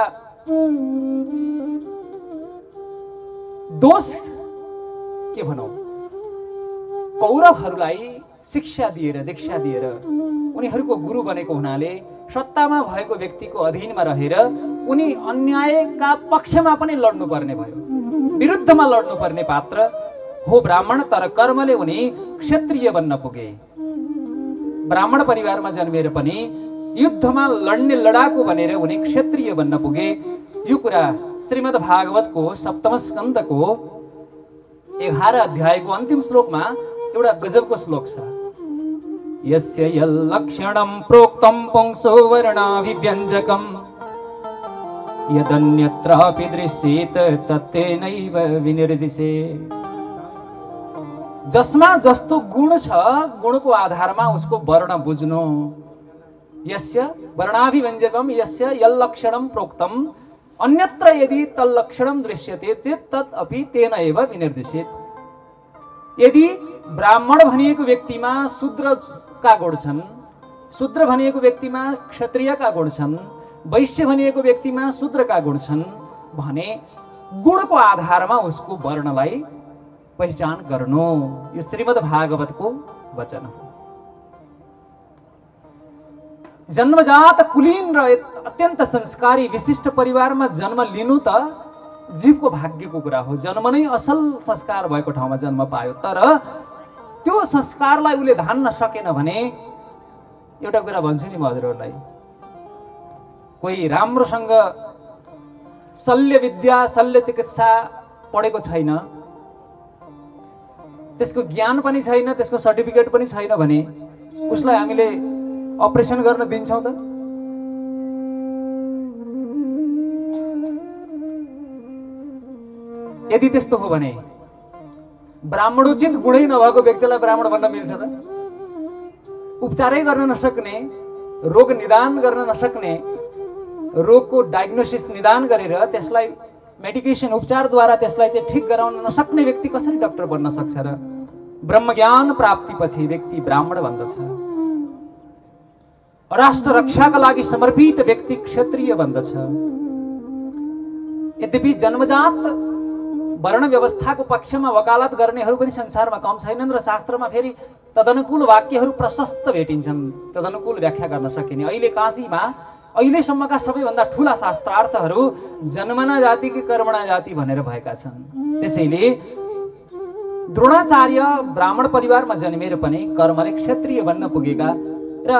दोष के भनौँ, कौरवहरूलाई शिक्षा दिएर दीक्षा दिएर उनीहरूको गुरु बनेको हुनाले सत्तामा भएको व्यक्तिको अधीनमा रहेर उनी अन्यायका पक्षमा पनि लड्नुपर्ने भयो, विरुद्धमा लड्नुपर्ने पात्र हो ब्राह्मण। तर कर्मले उनी क्षत्रिय बन्न पुगे। ब्राह्मण परिवारमा जन्मेर पनि युद्धमा लड्ने लडाकु बनेर उनी क्षत्रिय बन्न पुगे। यो कुरा श्रीमद् भागवतको सप्तम स्कन्धको 11 अध्यायको अन्तिम श्लोकमा एउटा गजबको श्लोक छ। यस्य यल्लक्षणं प्रोक्तं पुंसो वर्णाभिव्यञ्जकं यदन्यत्रापि दृश्येत तत्तेनैव विनिर्दिशेत्। जसमा जस्तो गुण छ गुणको आधारमा उसको वर्ण बुझ्नु। यस्य वर्णाभिव्यञ्जकं यस्य यल्लक्षणं प्रोक्तं अन्यत्र यदि तल्लक्षणं दृश्यते चेत् तत् अपि तेन एव विनिर्दिशेत्। यदि ब्राह्मण भनिएको व्यक्तिमा शूद्रका गुण छन्, शूद्र भनिएको व्यक्तिमा क्षत्रियका गुण छन्, वैश्य भनिएको व्यक्तिमा शूद्रका गुण छन् भने गुणको आधारमा उसको वर्णलाई पहिचान गर्नु। यो श्रीमद् भागवतको वचन हो। जन्मजात कुलीन र अत्यन्त संस्कारी विशिष्ट परिवारमा जन्म लिनु त जीवको भाग्यको कुरा हो। जन्म नै असल संस्कार भएको ठाउँमा जन्म पायो, तर त्यो संस्कारलाई उसले धान्न सकेन भने एउटा कुरा भन्छु नि म हजुरहरूलाई, कोही राम्रोसँग शल्य विद्या शल्य चिकित्सा पढेको छैन, त्यसको ज्ञान पनि छैन, त्यसको सर्टिफिकेट पनि छैन भने उसलाई हामीले अपरेसन गर्न दिन्छौँ त? यदि त्यस्तो हो भने ब्राह्मणोचित गुणै नभएको व्यक्तिलाई ब्राह्मण बन्न मिल्छ त? उपचारै गर्न नसक्ने, रोग निदान गर्न नसक्ने, रोगको डायग्नोसिस निदान गरेर त्यसलाई मेडिकेसन उपचारद्वारा त्यसलाई चाहिँ ठिक गराउन नसक्ने व्यक्ति कसरी डाक्टर बन्न सक्छ र? ब्रह्मज्ञान प्राप्तिपछि व्यक्ति ब्राह्मण बन्दछ। राष्ट्र रक्षाका लागि समर्पित व्यक्ति क्षत्रिय बन्दछ। यद्यपि जन्मजात वर्ण व्यवस्थाको पक्षमा वकालत गर्नेहरू पनि संसारमा कम छैनन् र शास्त्रमा फेरि तदनुकूल वाक्यहरू प्रशस्त भेटिन्छन्, तदनुकूल व्याख्या गर्न सकिने। अहिले काशीमा अहिलेसम्मका सबैभन्दा ठुला शास्त्रार्थहरू जन्मना जाति कि कर्मणा जाति भनेर भएका छन्। त्यसैले द्रोणाचार्य ब्राह्मण परिवारमा जन्मेर पनि कर्मले क्षत्रिय बन्न पुगेका र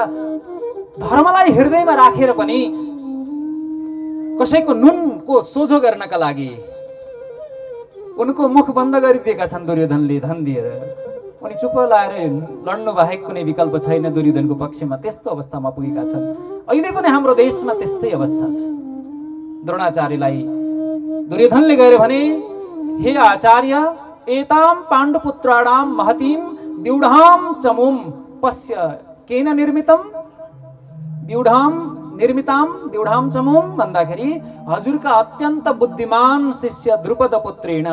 धर्मलाई हृदयमा राखेर पनि कसैको नुनको सोझो गर्नका लागि उनको मुख बन्द गरिदिएका छन् दुर्योधनले धन दिएर। उनी चुप लाएर लड्नु बाहेक कुनै विकल्प छैन दुर्योधनको पक्षमा। त्यस्तो अवस्थामा पुगेका छन्। अहिले पनि हाम्रो देशमा त्यस्तै अवस्था छ। द्रोणाचार्यलाई दुर्योधनले गएर भने, हे आचार्य, एताम पाण्डुपुत्राणां महतीं व्यूढां चमुं पश्य केन निर्मितम्। व्यूढां चमुं भन्दाखेरि हजुरका अत्यन्त बुद्धिमान शिष्य द्रुपद पुत्रेण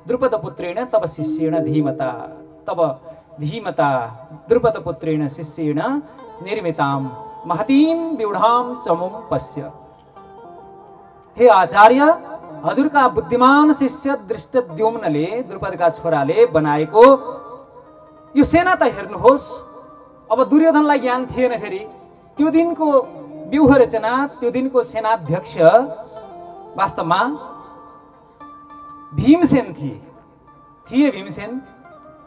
द्रुपदपुत्रेण तब शिष्येण धीमता द्रुपदपुत्रेण शिष्येण निर्मितां महतीं व्यूढां चमुं पश्य। हे आचार्य, हजुरका बुद्धिमान शिष्य दृष्टद्युम्नले द्रुपदका छोराले बनाएको यो सेना त हेर्नुहोस्। अब दुर्योधनलाई ज्ञान थिएन फेरि। त्यो दिनको व्यूह रचना, त्यो दिनको सेनाध्यक्ष वास्तवमा भीमसेन थिए भीमसेन।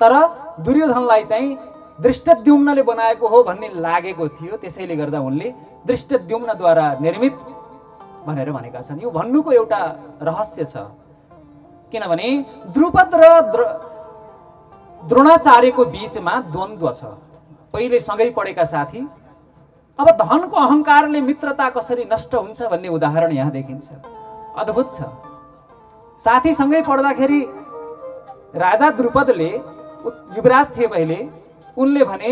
तर दुर्योधनलाई चाहिँ दृष्टद्युम्नले बनाएको हो भन्ने लागेको थियो। त्यसैले गर्दा उनले दृष्टद्युम्नद्वारा निर्मित भनेर भनेका छन्। यो भन्नुको एउटा रहस्य छ, किनभने द्रुपद र द्रोणाचार्यको बीचमा द्वन्द्व छ। पहिले सँगै पढेका साथी। अब धनको अहंकारले मित्रता कसरी नष्ट हुन्छ भन्ने उदाहरण यहाँ देखिन्छ। अद्भुत छ। साथी सँगै पढ्दाखेरि राजा द्रुपदले, युवराज थिए पहिले, उनले भने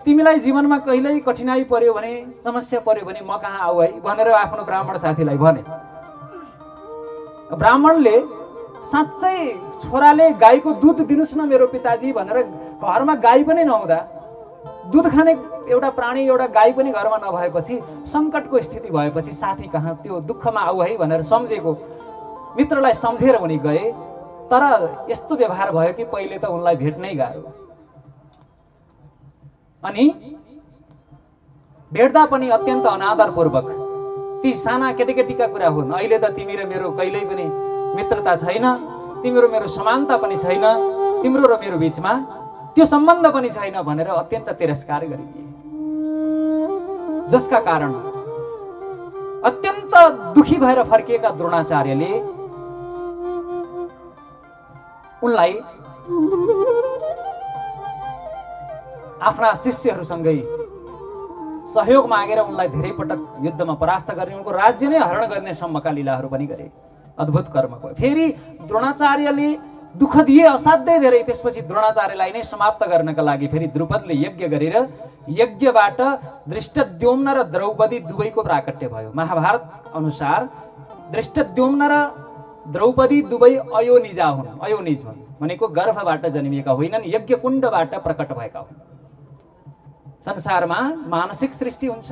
तिमीलाई जीवनमा कहिल्यै कठिनाई पर्यो भने, समस्या पर्यो भने म कहाँ आऊ है भनेर आफ्नो ब्राह्मण साथीलाई भने। ब्राह्मणले साँच्चै छोराले गाईको दुध दिनुस् न मेरो पिताजी भनेर घरमा गाई पनि नहुँदा, दुध खाने एउटा प्राणी, एउटा गाई पनि घरमा नभएपछि, सङ्कटको स्थिति भएपछि साथी कहाँ त्यो दुःखमा आऊ है भनेर सम्झेको मित्रलाई सम्झेर उनी गए। तर यस्तो व्यवहार भयो कि पहिले त उनलाई भेट्नै गाह्रो। अनि भेट्दा पनि अत्यन्त अनादरपूर्वक। ती साना केटीकेटीका कुरा हुन्। अहिले त तिमी र मेरो कहिल्यै पनि मित्रता छैन, तिम्रो मेरो समानता पनि छैन, तिम्रो र मेरो बीचमा त्यो सम्बन्ध पनि छैन भनेर अत्यन्त तिरस्कार गरिदिए। जसका कारण अत्यन्त दुखी भएर फर्किएका द्रोणाचार्यले उनलाई आफ्ना शिष्यहरूसँगै सहयोग मागेर उनलाई धेरै पटक युद्धमा परास्त गर्ने, उनको राज्य नै हरण गर्ने सम्मका लीलाहरू पनि गरे। अद्भुत कर्म भयो। फेरि द्रोणाचार्यले दुःख दिए असाध्यै धेरै। त्यसपछि द्रोणाचार्यलाई नै समाप्त गर्नका लागि फेरि द्रुपदले यज्ञ गरेर यज्ञबाट दृष्टद्युम्न र द्रौपदी दुवैको प्राकट्य भयो। महाभारत अनुसार दृष्टद्युम्न र द्रौपदी दुवै अयोनिजा हुन्। अयोनिज हुन् भनेको गर्भबाट जन्मिएका होइनन्, यज्ञकुण्डबाट प्रकट भएका हुन्। संसारमा मानसिक सृष्टि हुन्छ,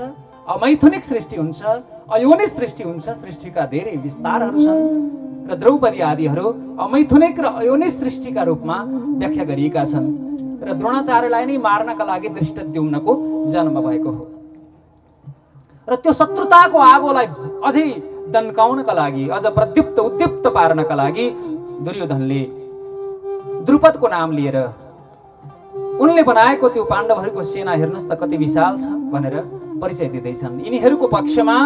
अमैथुनिक सृष्टि हुन्छ, अयोनिज सृष्टि हुन्छ। सृष्टिका धेरै विस्तारहरू छन् र द्रौपदी आदिहरू अमैथुनिक र अयोनिज सृष्टिका रूपमा व्याख्या गरिएका छन्। र द्रोणाचार्यलाई नै मार्नका लागि दृष्टद्युम्नको जन्म भएको हो। र त्यो शत्रुताको आगोलाई अझै दन्काउनका लागि, अझ प्रदीप्त उद्दीप्त पार्नका लागि दुर्योधनले द्रुपदको नाम लिएर उनले बनाएको त्यो पाण्डवहरूको सेना हेर्नुहोस् त कति विशाल छ भनेर परिचय दिँदैछन्। यिनीहरूको पक्षमा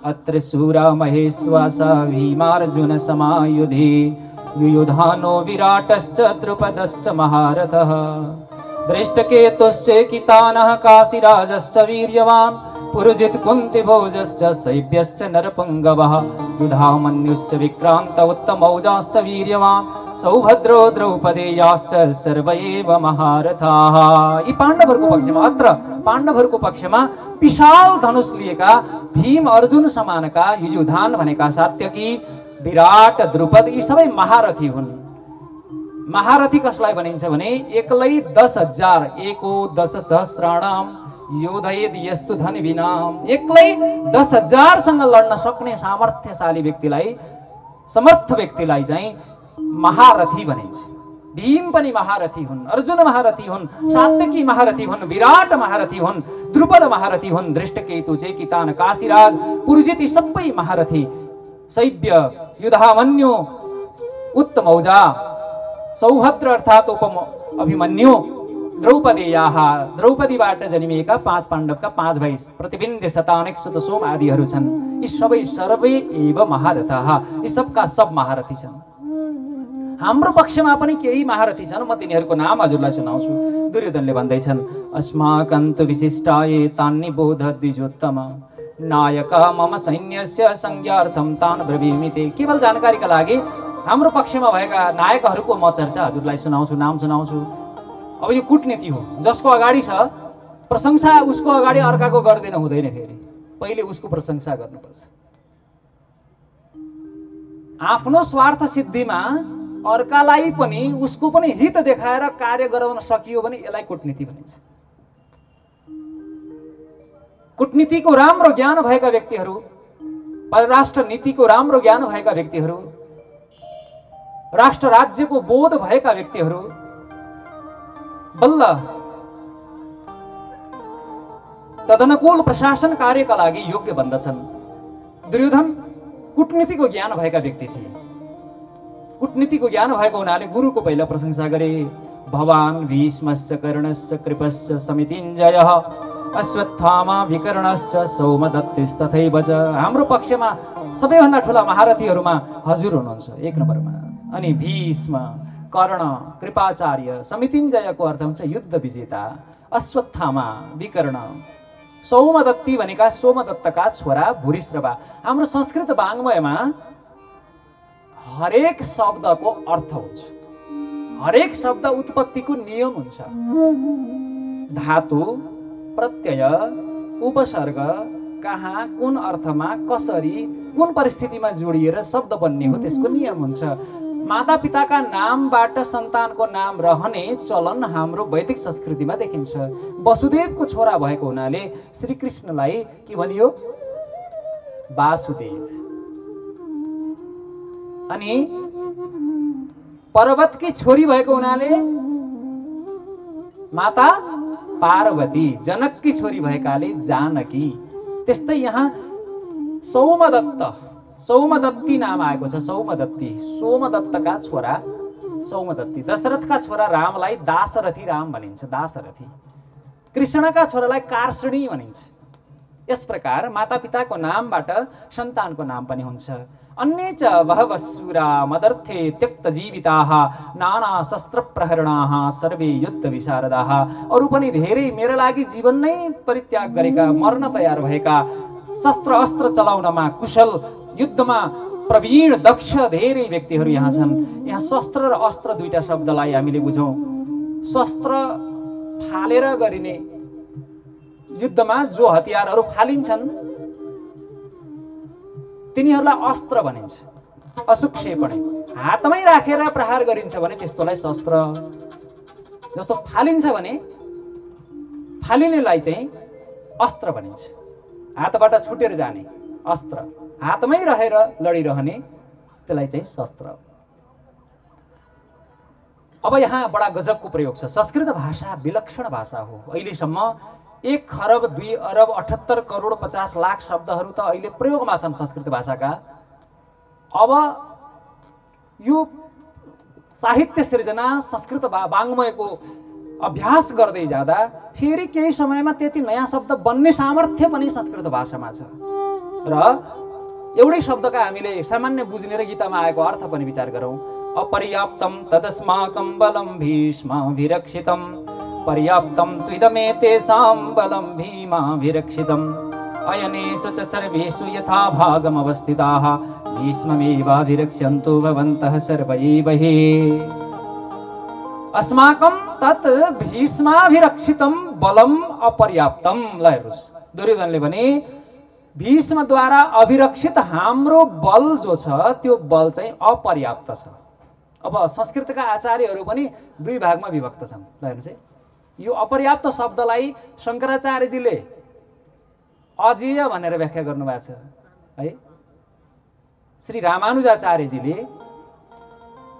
अत्र शूरा महेश्वास भीमार्जुन समायुधि युयुधानो विराटश्च द्रुपदश्च महारथः दृष्टकेतुश्च कितानः काशीराजश्च वीर्यवान् पुरुजित कुन्तिभोजश्च शैब्यश्च नरपुङ्गवः युधामन्युश्च विक्रान्त उत्तमौजाश्च वीर्यवान् सौभद्रो द्रौपदेयाश्च सर्व एव महारथाः। यी पाण्डवहरूको पक्षमा, अत्र पाण्डवहरूको पक्षमा विशाल धनुष लिएका भीम अर्जुन समानका युयुधान भनेका सात्यकी, विराट, द्रुपद यी सबै महारथी हुन्। महारथी कसलाई भनिन्छ भने एक्लै 10,000 एको 10,000 योधयेद यस्तु धनविनाम, एक्लै 10,000 सँग लड्न सक्ने सामर्थ्यशाली व्यक्तिलाई, समर्थ व्यक्तिलाई चाहिँ महारथी भनिन्छ। भीम पनि महारथी हुन्, अर्जुन महारथी हुन्, सात्यकी महारथी हुन्, विराट महारथी हुन्, द्रुपद महारथी हुन्, दृष्टकेतु चेकितान काशीराज पुरुजित सबै महारथी, शैब्य, युधामन्यु, उत्तमौजा, सौभद्र अर्थात् अभिमन्यु, द्रौपदेयाः द्रौपदीबाट जन्मिएका 5 पाण्डवका 5 भाइ प्रतिबिन्ध्य शतानिक सुतसोम आदिहरू छन्। यी सबै सर्वे एव महारथाः, यी सबका सब महारथी छन्। हाम्रो पक्षमा पनि केही महारथी छन्, म तिनीहरूको नाम हजुरलाई सुनाउँछु। दुर्योधनले भन्दैछन् अस्माकन्तु विशिष्टाये तान्नि बोध द्विजोत्तम नायका मम सैन्यस्य संज्ञार्थम तान् ब्रवीमि ते। केवल जानकारीका लागि हाम्रो पक्षमा भएका नायकहरूको म चर्चा हजुरलाई सुनाउँछु, नाम सुनाउँछु। अब यो कूटनीति हो, जसको अगाडि छ प्रशंसा उसको अगाडि अर्काको गर्दैन हुँदैन, फेरि पहिले उसको प्रशंसा गर्नुपर्छ। आफ्नो स्वार्थ सिद्धिमा अर्कालाई पनि उसको पनि हित देखाएर कार्य गराउन सकियो भने यसलाई कूटनीति भनिन्छ। कूटनीतिको राम्रो ज्ञान भएका व्यक्तिहरू, परराष्ट्र नीतिको राम्रो ज्ञान भएका व्यक्तिहरू, राष्ट्र राज्यको बोध भएका व्यक्तिहरू बल्ल तदनुकूल प्रशासन कार्यका लागि योग्य बन्दछन्। दुर्योधन कूटनीतिको ज्ञान भएका व्यक्ति थिए। कूटनीतिको ज्ञान भएको हुनाले गुरुको पहिला प्रशंसा गरे। भवान भीष्मश्च कर्णश्च कृपश्च समितिञ्जयः अश्वत्थामा विकर्णश्च सौमदत्तिस्तथैव च। हाम्रो पक्षमा सबैभन्दा ठुला महारथीहरूमा हजुर हुनुहुन्छ एक नम्बरमा। अनि भीष्म, कर्ण, कृपाचार्य, समितिञ्जयको अर्थ हुन्छ युद्ध विजेता। अश्वत्थामा, विकर्ण, सौमदत्ती भनेका सोमदत्तका छोरा भूरिश्रवा। हाम्रो संस्कृत वाङ्मयमा हरेक शब्दको अर्थ हुन्छ, हरेक शब्द उत्पत्तिको नियम हुन्छ। धातु, प्रत्यय, उपसर्ग कहाँ, कुन अर्थमा, कसरी, कुन परिस्थितिमा जोडिएर शब्द बन्ने हो त्यसको नियम हुन्छ। माता पिताका नामबाट सन्तानको नाम रहने चलन हाम्रो वैदिक संस्कृतिमा देखिन्छ। वसुदेवको छोरा भएको हुनाले श्री कृष्णलाई के भनियो? वासुदेव। अनि पर्वतकी छोरी भएको हुनाले माता पार्वती, जनककी छोरी भएकाले जानकी। त्यस्तै यहाँ सौमदत्त, सौमदत्ती नाम आएको छ। सौमदत्ती, सोमदत्तका छोरा सौमदत्ती। दशरथका छोरा रामलाई दाशरथी राम भनिन्छ, दाशरथी। कृष्णका छोरालाई कार्षणी भनिन्छ। यस प्रकार मातापिताको नामबाट सन्तानको नाम पनि हुन्छ। अन्ये च बहवः शूरा मदर्थे त्यक्तजीविताः नाना शस्त्र प्रहरणाः सर्वे युद्ध विशारदाः। अरू पनि धेरै मेरा लागि जीवन नै परित्याग गरेका, मर्न तयार भएका, शस्त्र अस्त्र चलाउनमा कुशल, युद्धमा प्रवीण दक्ष धेरै व्यक्तिहरू यहाँ छन्। यहाँ शस्त्र र अस्त्र दुईटा शब्दलाई हामीले बुझौँ। शस्त्र फालेर गरिने, युद्धमा जो हतियारहरू फालिन्छन् तिनीहरूलाई अस्त्र भनिन्छ। असुक्षेपणे हातमै राखेर प्रहार गरिन्छ भने त्यस्तोलाई शस्त्र। जस्तो फालिन्छ भने फालिनेलाई चाहिँ अस्त्र भनिन्छ। हातबाट छुटेर जाने अस्त्र, हातमै रहेर लडिरहने त्यसलाई चाहिँ शस्त्र। अब यहाँ बडा गजबको प्रयोग छ। संस्कृत भाषा विलक्षण भाषा हो। अहिलेसम्म 1,02,78,50,00,000 शब्दहरू त अहिले प्रयोगमा छन् संस्कृत भाषाका। अब यो साहित्य सिर्जना, संस्कृत वाङ्मयको अभ्यास गर्दै जाँदा फेरि केही समयमा त्यति नयाँ शब्द बन्ने सामर्थ्य पनि संस्कृत भाषामा छ। र एउटै शब्दका हामीले सामान्य बुझ्ने र गीतामा आएको अर्थ पनि विचार गरौँ। अपर्याप्तम तदस्माकं बलं भीष्माभिरक्षितम् पर्याप्तं त्विदमेतेषां बलं भीमाभिरक्षितम् अयनेषु च सर्वेषु यथा भागमवस्थिताः भीष्ममेवाभिरक्ष्यन्तु भवन्तः सर्व एव हि। अस्माकं तत् भीष्माभिरक्षितं बलम अपर्याप्तम। ल हेर्नुस्, दुर्योधनले भने भीष्मद्वारा अभिरक्षित हाम्रो बल जो छ त्यो बल चाहिँ अपर्याप्त छ। अब संस्कृतका आचार्यहरू पनि दुई भागमा विभक्त छन्। ल हेर्नुस् है, यो अपर्याप्त शब्दलाई शङ्कराचार्यजीले अजेय भनेर व्याख्या गर्नुभएको छ है। श्री रामानुजाचार्यजीले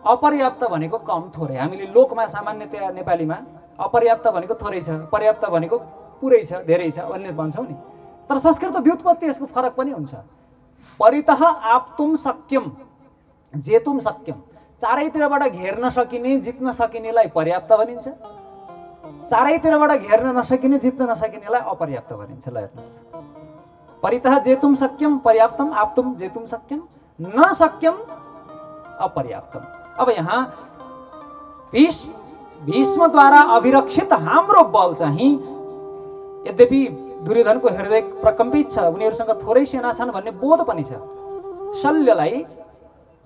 अपर्याप्त भनेको कम थोरै, हामीले लोकमा सामान्यतया नेपालीमा अपर्याप्त भनेको थोरै छ, पर्याप्त भनेको पुरै छ, धेरै छ भन्ने भन्छौँ नि। तर संस्कृत व्युत्पत्ति यसको फरक पनि हुन्छ। परितः आप्तुम सक्यम जेतुम सक्यम, चारैतिरबाट घेर्न सकिने, जित्न सकिनेलाई पर्याप्त भनिन्छ। चारैतिरबाट घेर्न नसकिने, जित्न नसकिनेलाई अपर्याप्त भनिन्छ। ल हेर्नुहोस्, परितः जेतुम सक्यम पर्याप्तम, आप्तुम जेतुम सक्यम, न सक्यम अपर्याप्तम। अब यहाँ भीष्मद्वारा अभिरक्षित हाम्रो बल चाहिँ, यद्यपि दुर्योधनको हृदय प्रकम्पित छ, उनीहरूसँग थोरै सेना छन् भन्ने बोध पनि छ। शल्यलाई,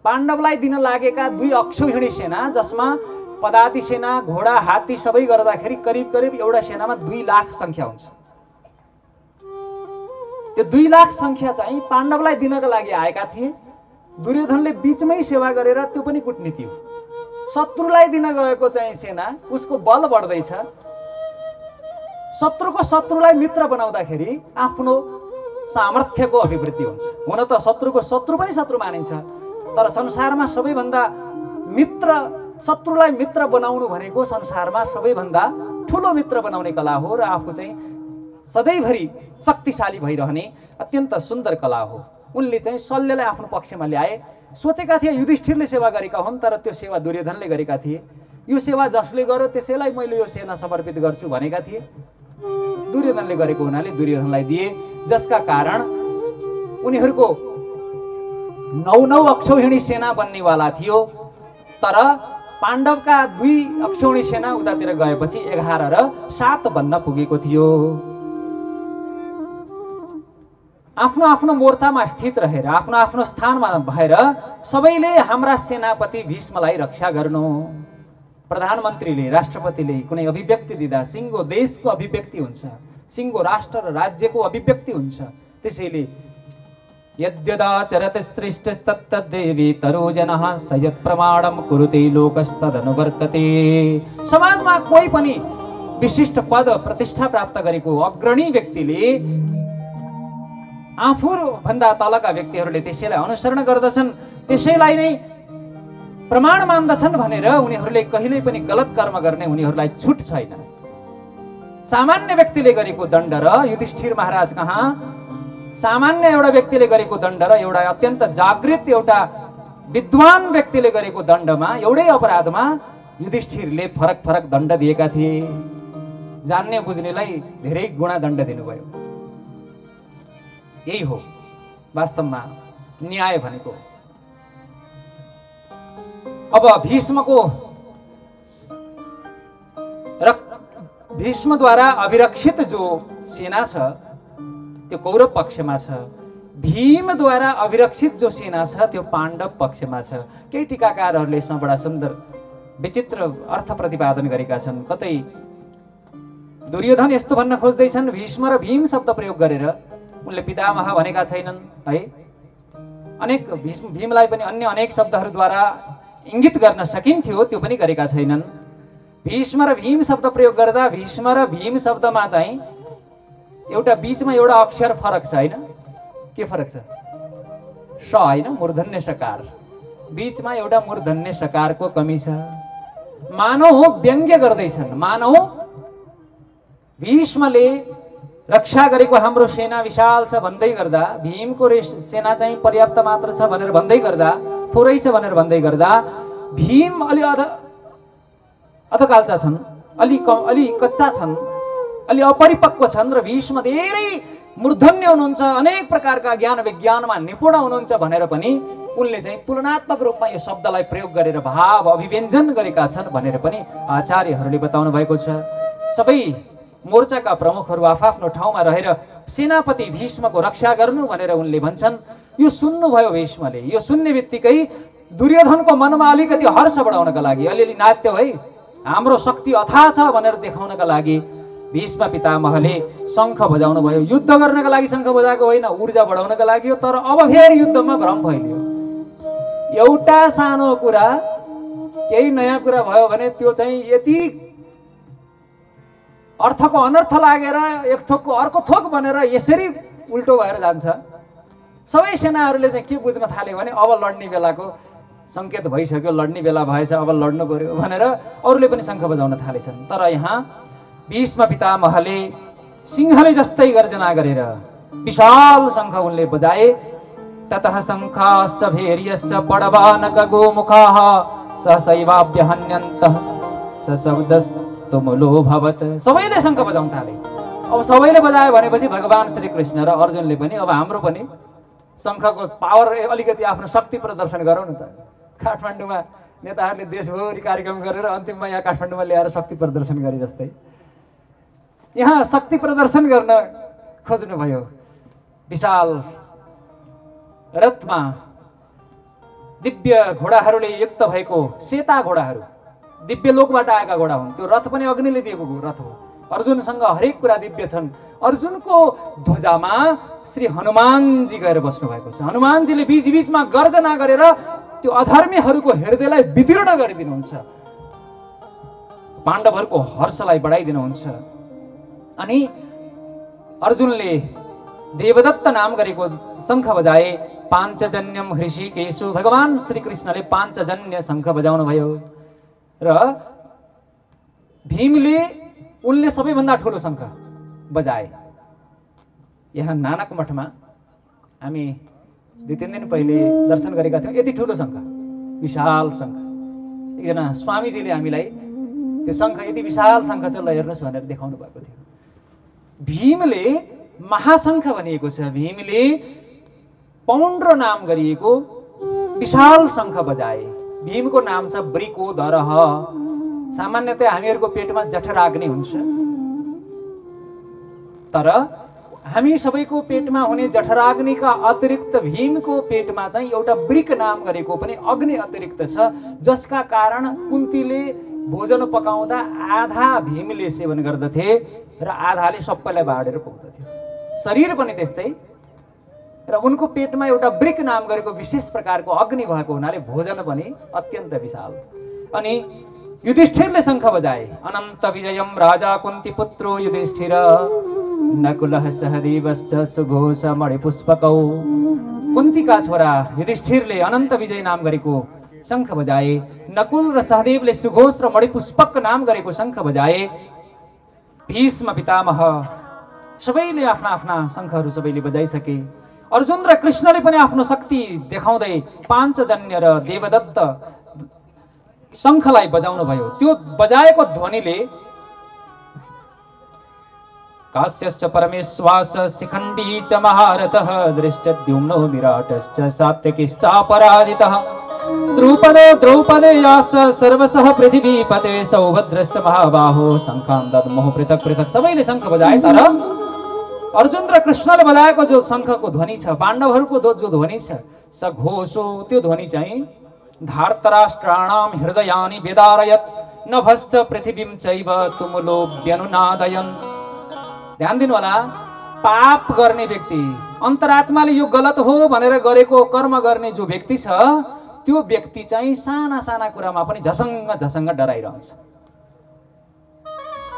पाण्डवलाई दिन लागेका 2 अक्षौहिणी सेना, जसमा पदाति सेना, घोडा, हात्ती सबै गर्दाखेरि करिब करिब एउटा सेनामा 2 लाख संख्या हुन्छ। त्यो 2 लाख संख्या चाहिँ पाण्डवलाई दिनका लागि आएका थिए। दुर्योधनले बीचमै सेवा गरेर, त्यो पनि कूटनीति हो। शत्रुलाई दिन गएको चाहिँ सेना उसको बल बढ्दैछ। शत्रुको शत्रुलाई मित्र बनाउँदाखेरि आफ्नो सामर्थ्यको अभिवृद्धि हुन्छ। हुन त शत्रुको शत्रु पनि शत्रु मानिन्छ, तर संसारमा सबैभन्दा मित्र, शत्रुलाई मित्र बनाउनु भनेको संसारमा सबैभन्दा ठुलो मित्र बनाउने कला हो र आफू चाहिँ सधैँभरि शक्तिशाली भइरहने अत्यन्त सुन्दर कला हो। उनले चाहिँ शल्यलाई आफ्नो पक्षमा ल्याए। सोचेका थिए युधिष्ठिरले सेवा गरेका हुन्, तर त्यो सेवा दुर्योधनले गरेका थिए। यो सेवा जसले गर्यो त्यसैलाई मैले यो सेना समर्पित गर्छु भनेका थिए। दुर्योधनले गरेको हुनाले दुर्योधनलाई दिए, जसका कारण उनीहरूको 9 अक्षौहिणी सेना बन्नेवाला थियो, तर पाण्डवका 2 अक्षौहिणी सेना उतातिर गएपछि 11 र 7 बन्न पुगेको थियो। आफ्नो आफ्नो मोर्चामा स्थित रहेर, आफ्नो आफ्नो स्थानमा भएर सबैले हाम्रा सेनापति भीष्मलाई रक्षा गर्नु। प्रधानमन्त्रीले, राष्ट्रपतिले कुनै अभिव्यक्ति दिँदा सिङ्गो देशको अभिव्यक्ति हुन्छ, सिङ्गो राष्ट्र र राज्यको अभिव्यक्ति हुन्छ। त्यसैले यद्यदाचरते सृष्टिस्तत्तद्देवी तरोजनः स यत्प्रमाणं कुरुते लोकस्तदनुवर्तते। समाजमा कोही पनि विशिष्ट पद प्रतिष्ठा प्राप्त गरेको अग्रणी व्यक्तिले आफूभन्दा तलका व्यक्तिहरूले त्यसैलाई अनुसरण गर्दछन्, त्यसैलाई नै प्रमाण मान्दछन् भनेर उनीहरूले कहिल्यै पनि गलत कर्म गर्ने उनीहरूलाई छुट छैन। सामान्य व्यक्तिले गरेको दण्ड र युधिष्ठिर महाराज कहाँ सामान्य एउटा व्यक्तिले गरेको दण्ड र एउटा अत्यन्त जागृत एउटा विद्वान व्यक्तिले गरेको दण्डमा, एउटै अपराधमा युधिष्ठिरले फरक फरक दण्ड दिएका थिए। जान्ने बुझ्नेलाई धेरै गुणा दण्ड दिनुभयो। यही हो वास्तवमा न्याय भनेको। अब भीष्मद्वारा अभिरक्षित जो सेना छ त्यो कौरव पक्षमा छ, भीमद्वारा अभिरक्षित जो सेना छ त्यो पाण्डव पक्षमा छ। केही टीकाकारहरूले यसमा बडा सुन्दर विचित्र अर्थ प्रतिपादन गरेका छन्। कतै दुर्योधन यस्तो भन्न खोज्दैछन्, भीष्म र भीम शब्द प्रयोग गरेर उनले पितामह भनेका छैनन् है। अनेक भीमलाई पनि अन्य अनेक शब्दहरूद्वारा इङ्गित गर्न सकिन्थ्यो, त्यो पनि गरेका छैनन्। भीष्म र भीम शब्द प्रयोग गर्दा भीष्म र भीम शब्दमा चाहिँ एउटा बीचमा एउटा अक्षर फरक छ हैन? के फरक छ? स हैन, मूर्धन्य सकार। बीचमा एउटा मूर्धन्य सकारको कमी छ। मानव व्यङ्ग्य गर्दैछन्। मानव भीष्मले रक्षा गरेको हाम्रो सेना विशाल छ भन्दै गर्दा, भीमको सेना चाहिँ पर्याप्त मात्र छ भनेर भन्दै गर्दा, थोरै छ भनेर भन्दै गर्दा, भीम अलि अधकाल्चा छन्, अलि कच्चा छन्, अलि अपरिपक्व छन् र भीष्म धेरै मूर्धन्य हुनुहुन्छ, अनेक प्रकारका ज्ञान विज्ञानमा निपुण हुनुहुन्छ भनेर पनि उनले चाहिँ तुलनात्मक रूपमा यो शब्दलाई प्रयोग गरेर भाव अभिव्यञ्जन गरेका छन् भनेर पनि आचार्यहरूले बताउनु भएको छ। सबै मोर्चाका प्रमुखहरू आफआफ्नो ठाउँमा रहेर सेनापति भीष्मको रक्षा गर्नु भनेर उनले भन्छन्। यो सुन्नुभयो भीष्मले। यो सुन्ने बित्तिकै दुर्योधनको मनमा अलिकति हर्ष बढाउनका लागि, अलिअलि नाट्य है, हाम्रो शक्ति अथाह छ भनेर देखाउनका लागि भीष्म पितामहले शङ्ख बजाउनु भयो। युद्ध गर्नका लागि शङ्ख बजाएको होइन, ऊर्जा बढाउनका लागि हो। तर अब फेरि युद्धमा भ्रम फैलियो। एउटा सानो कुरा, केही नयाँ कुरा भयो भने त्यो चाहिँ यति अर्थको अनर्थ लागेर एक थोकको अर्को थोक बनेर यसरी उल्टो भएर जान्छ। सबै सेनाहरूले चाहिँ के बुझ्न थाल्यो भने अब लड्ने बेलाको सङ्केत भइसक्यो, लड्ने बेला भएछ, अब लड्नु पर्यो भनेर अरूले पनि शङ्ख बजाउन थालेछन्। तर यहाँ भीष्म पितामहले सिंहले जस्तै गर्जना गरेर विशाल शङ्ख उनले बजाए। ततः शङ्खाश्च भैर्यश्च पडवानक गोमुखाः सहसैवाभ्यहन्यन्तः सशब्दस्तुमुलो भवत्। सबैले शङ्ख बजाउन थाले। अब सबैले बजायो भनेपछि भगवान श्री कृष्ण र अर्जुनले पनि अब हाम्रो पनि शङ्खको पावर अलिकति आफ्नो शक्ति प्रदर्शन गरौँ न त। काठमाडौँमा नेताहरूले देशभरि कार्यक्रम गरेर अन्तिममा यहाँ काठमाडौँमा ल्याएर शक्ति प्रदर्शन गरे जस्तै यहाँ शक्ति प्रदर्शन गर्न खोज्नुभयो। विशाल रथमा दिव्य घोडाहरूले युक्त भएको सेता घोडाहरू, दिव्य लोकबाट आएका घोडा हुन्। त्यो रथ पनि अग्निले दिएको रथ हो। अर्जुनसँग हरेक कुरा दिव्य छन्। अर्जुनको ध्वजामा श्री हनुमानजी गएर बस्नु भएको छ। हनुमानजीले बीच बीचमा गर्जना गरेर त्यो अधर्मीहरूको हृदयलाई विदीर्ण गरिदिनुहुन्छ, पाण्डवहरूको हर्षलाई बढाइदिनुहुन्छ। अनि अर्जुनले देवदत्त नाम गरेको शङ्ख बजाए। पाञ्चजन्यम हृषिकेशु, भगवान श्री कृष्णले पाञ्चजन्य शङ्ख बजाउनु भयो र भीमले उनले सबैभन्दा ठुलो शङ्ख बजाए। यहाँ नानक मठमा हामी 2-3 दिन पहिले दर्शन गरेका थियौँ। यति ठुलो शङ्ख, विशाल शङ्ख, एकजना स्वामीजीले हामीलाई त्यो शङ्ख, यति विशाल शङ्ख छ, ल हेर्नुहोस् भनेर देखाउनु भएको थियो। भीमले महाशङ्ख भनिएको छ, भीमले पौण्ड्र नाम गरिएको विशाल शङ्ख बजाए। भीमको नाम छ वृकोदरः। सामान्यतया हामीहरूको पेटमा जठराग्नि हुन्छ, तर हामी सबैको पेटमा हुने जठराग्निका अतिरिक्त भीमको पेटमा चाहिँ एउटा वृक नाम गरेको पनि अग्नि अतिरिक्त छ, जसका कारण कुन्तीले भोजन पकाउँदा आधा भीमले सेवन गर्दथे र आधाले सबैलाई बाँडेर पुग्दथ्यो। शरीर पनि त्यस्तै, र उनको पेटमा एउटा वृक नाम गरेको विशेष प्रकारको अग्नि भएको हुनाले भोजन पनि अत्यन्त विशाल। अनि युधिष्ठिरले शङ्ख बजाए। अनन्त विजयम राजा कुन्ती पुत्रो युधिष्ठिर, नकुलः सहदेवश्च सुघोष मणिपुष्पकौ। कुन्तीका छोरा युधिष्ठिरले अनन्त विजय नाम गरेको शङ्ख बजाए। नकुल र सहदेवले सुघोष र मणिपुष्पक नाम गरेको शङ्ख बजाए। भीष्म पितामह सबैले आफ्ना आफ्ना शङ्खहरू सबैले बजाइसके। अर्जुन र कृष्णले पनि आफ्नो शक्ति देखाउँदै पाञ्चजन्य र देवदत्त शङ्खलाई बजाउनु भयो। त्यो बजाएको ध्वनिले काश्यश्च परमेश्वास शिखण्डी च महारथः, दृष्टद्युम्नो विराटश्च सात्यकिश्चापराजितः, द्रुपदो द्रौपदेयाश्च सर्वशः पृथिवीपते, सौभद्रश्च महाबाहो शङ्खान् दद्मुः पृथक पृथक। सबैले शङ्ख बजाए, तर अर्जुन र कृष्णले बजाएको जो शङ्खको ध्वनि छ, पाण्डवहरूको जो ध्वनि छ, स घोषो, त्यो ध्वनि चाहिँ धार्तराष्ट्राणां हृदयानि वेदारयत्, नभश्च पृथिवीं चैव तुमुलोऽभ्यनुनादयन्। ध्यान दिनु होला, पाप गर्ने व्यक्ति, अन्तरात्माले यो गलत हो भनेर गरेको कर्म गर्ने जो व्यक्ति छ, त्यो व्यक्ति चाहिँ साना साना कुरामा पनि झसङ्ग झसङ्ग डराइरहन्छ।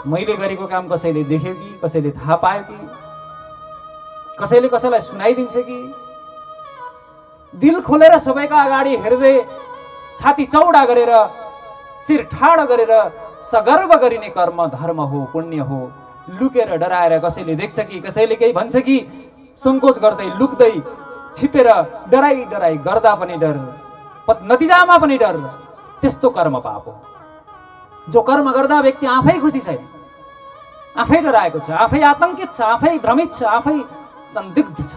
मैले गरेको काम कसैले देख्यो कि, कसैले थाहा पायो कि, कसैले कसैलाई सुनाइदिन्छ कि, दिल खोलेर सबैका अगाडि हृदय छाती चौडा गरेर शिर ठाडो गरेर सगर्व गरिने कर्म धर्म हो, पुण्य हो। लुकेर डराएर कसैले देख्छ कि, कसैले केही भन्छ कि, सङ्कोच गर्दै लुक्दै छिपेर डराइ डराइ गर्दा पनि डर, नतिजामा पनि डर, त्यस्तो कर्म पाप हो। जो कर्म गर्दा व्यक्ति आफै खुसी छैन, आफै डराएको छ, आफै आतंकित छ, आफै भ्रमित छ, आफै संदिग्ध छ।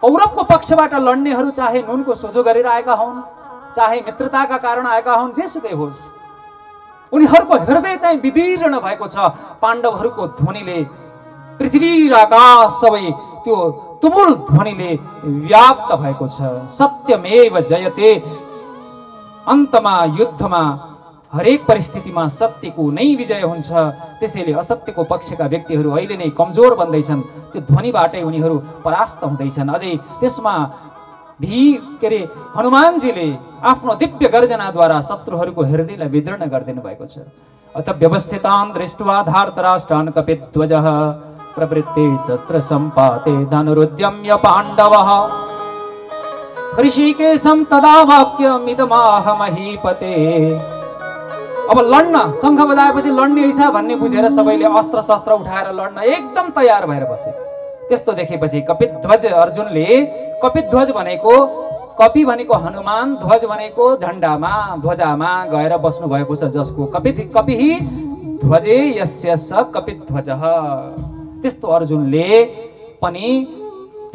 कौरवको पक्षबाट लड्नेहरू चाहे नुनको सोझो गरेर आएका हुन्, चाहे मित्रताका कारण आएका हुन्, जेसुकै होस्, उनीहरूको हृदय चाहिँ विदीर्ण भएको छ। पाण्डवहरूको ध्वनिले पृथ्वी र आकाश सबै त्यो तुमुल ध्वनिले व्याप्त भएको छ। सत्यमेव जयते, अन्तमा युद्धमा हरेक परिस्थितिमा सत्यको नै विजय हुन्छ। त्यसैले असत्यको पक्षका व्यक्तिहरू अहिले नै कमजोर बन्दैछन्, त्यो ध्वनिबाटै उनीहरू परास्त हुँदैछन्। अझै त्यसमा हनुमानजीले आफ्नो दिव्य गर्जनाद्वारा शत्रुहरूको हृदयलाई विदीर्ण गरिदिनु भएको छ। अथ व्यवस्थितान् दृष्ट्वा धार्तराष्ट्रान् कपिध्वजः, प्रवृत्ते शस्त्र सम्पाते धनुरुद्यम्य पाण्डवः, ऋषिकेशं तदा वाक्यमिदमाह महीपते। अब लड्न, शङ्ख बजाएपछि लड्ने इच्छा भन्ने बुझेर सबैले अस्त्र शस्त्र उठाएर लड्न एकदम तयार भएर बसे। त्यस्तो देखेपछि कपिध्वज अर्जुनले, कपिध्वज भनेको, कपि भनेको हनुमान, ध्वज भनेको झण्डामा ध्वजामा गएर बस्नु भएको छ, जसको कपिहि ध्वजे यस्य स कपिध्वजः। त्यस्तो अर्जुनले पनि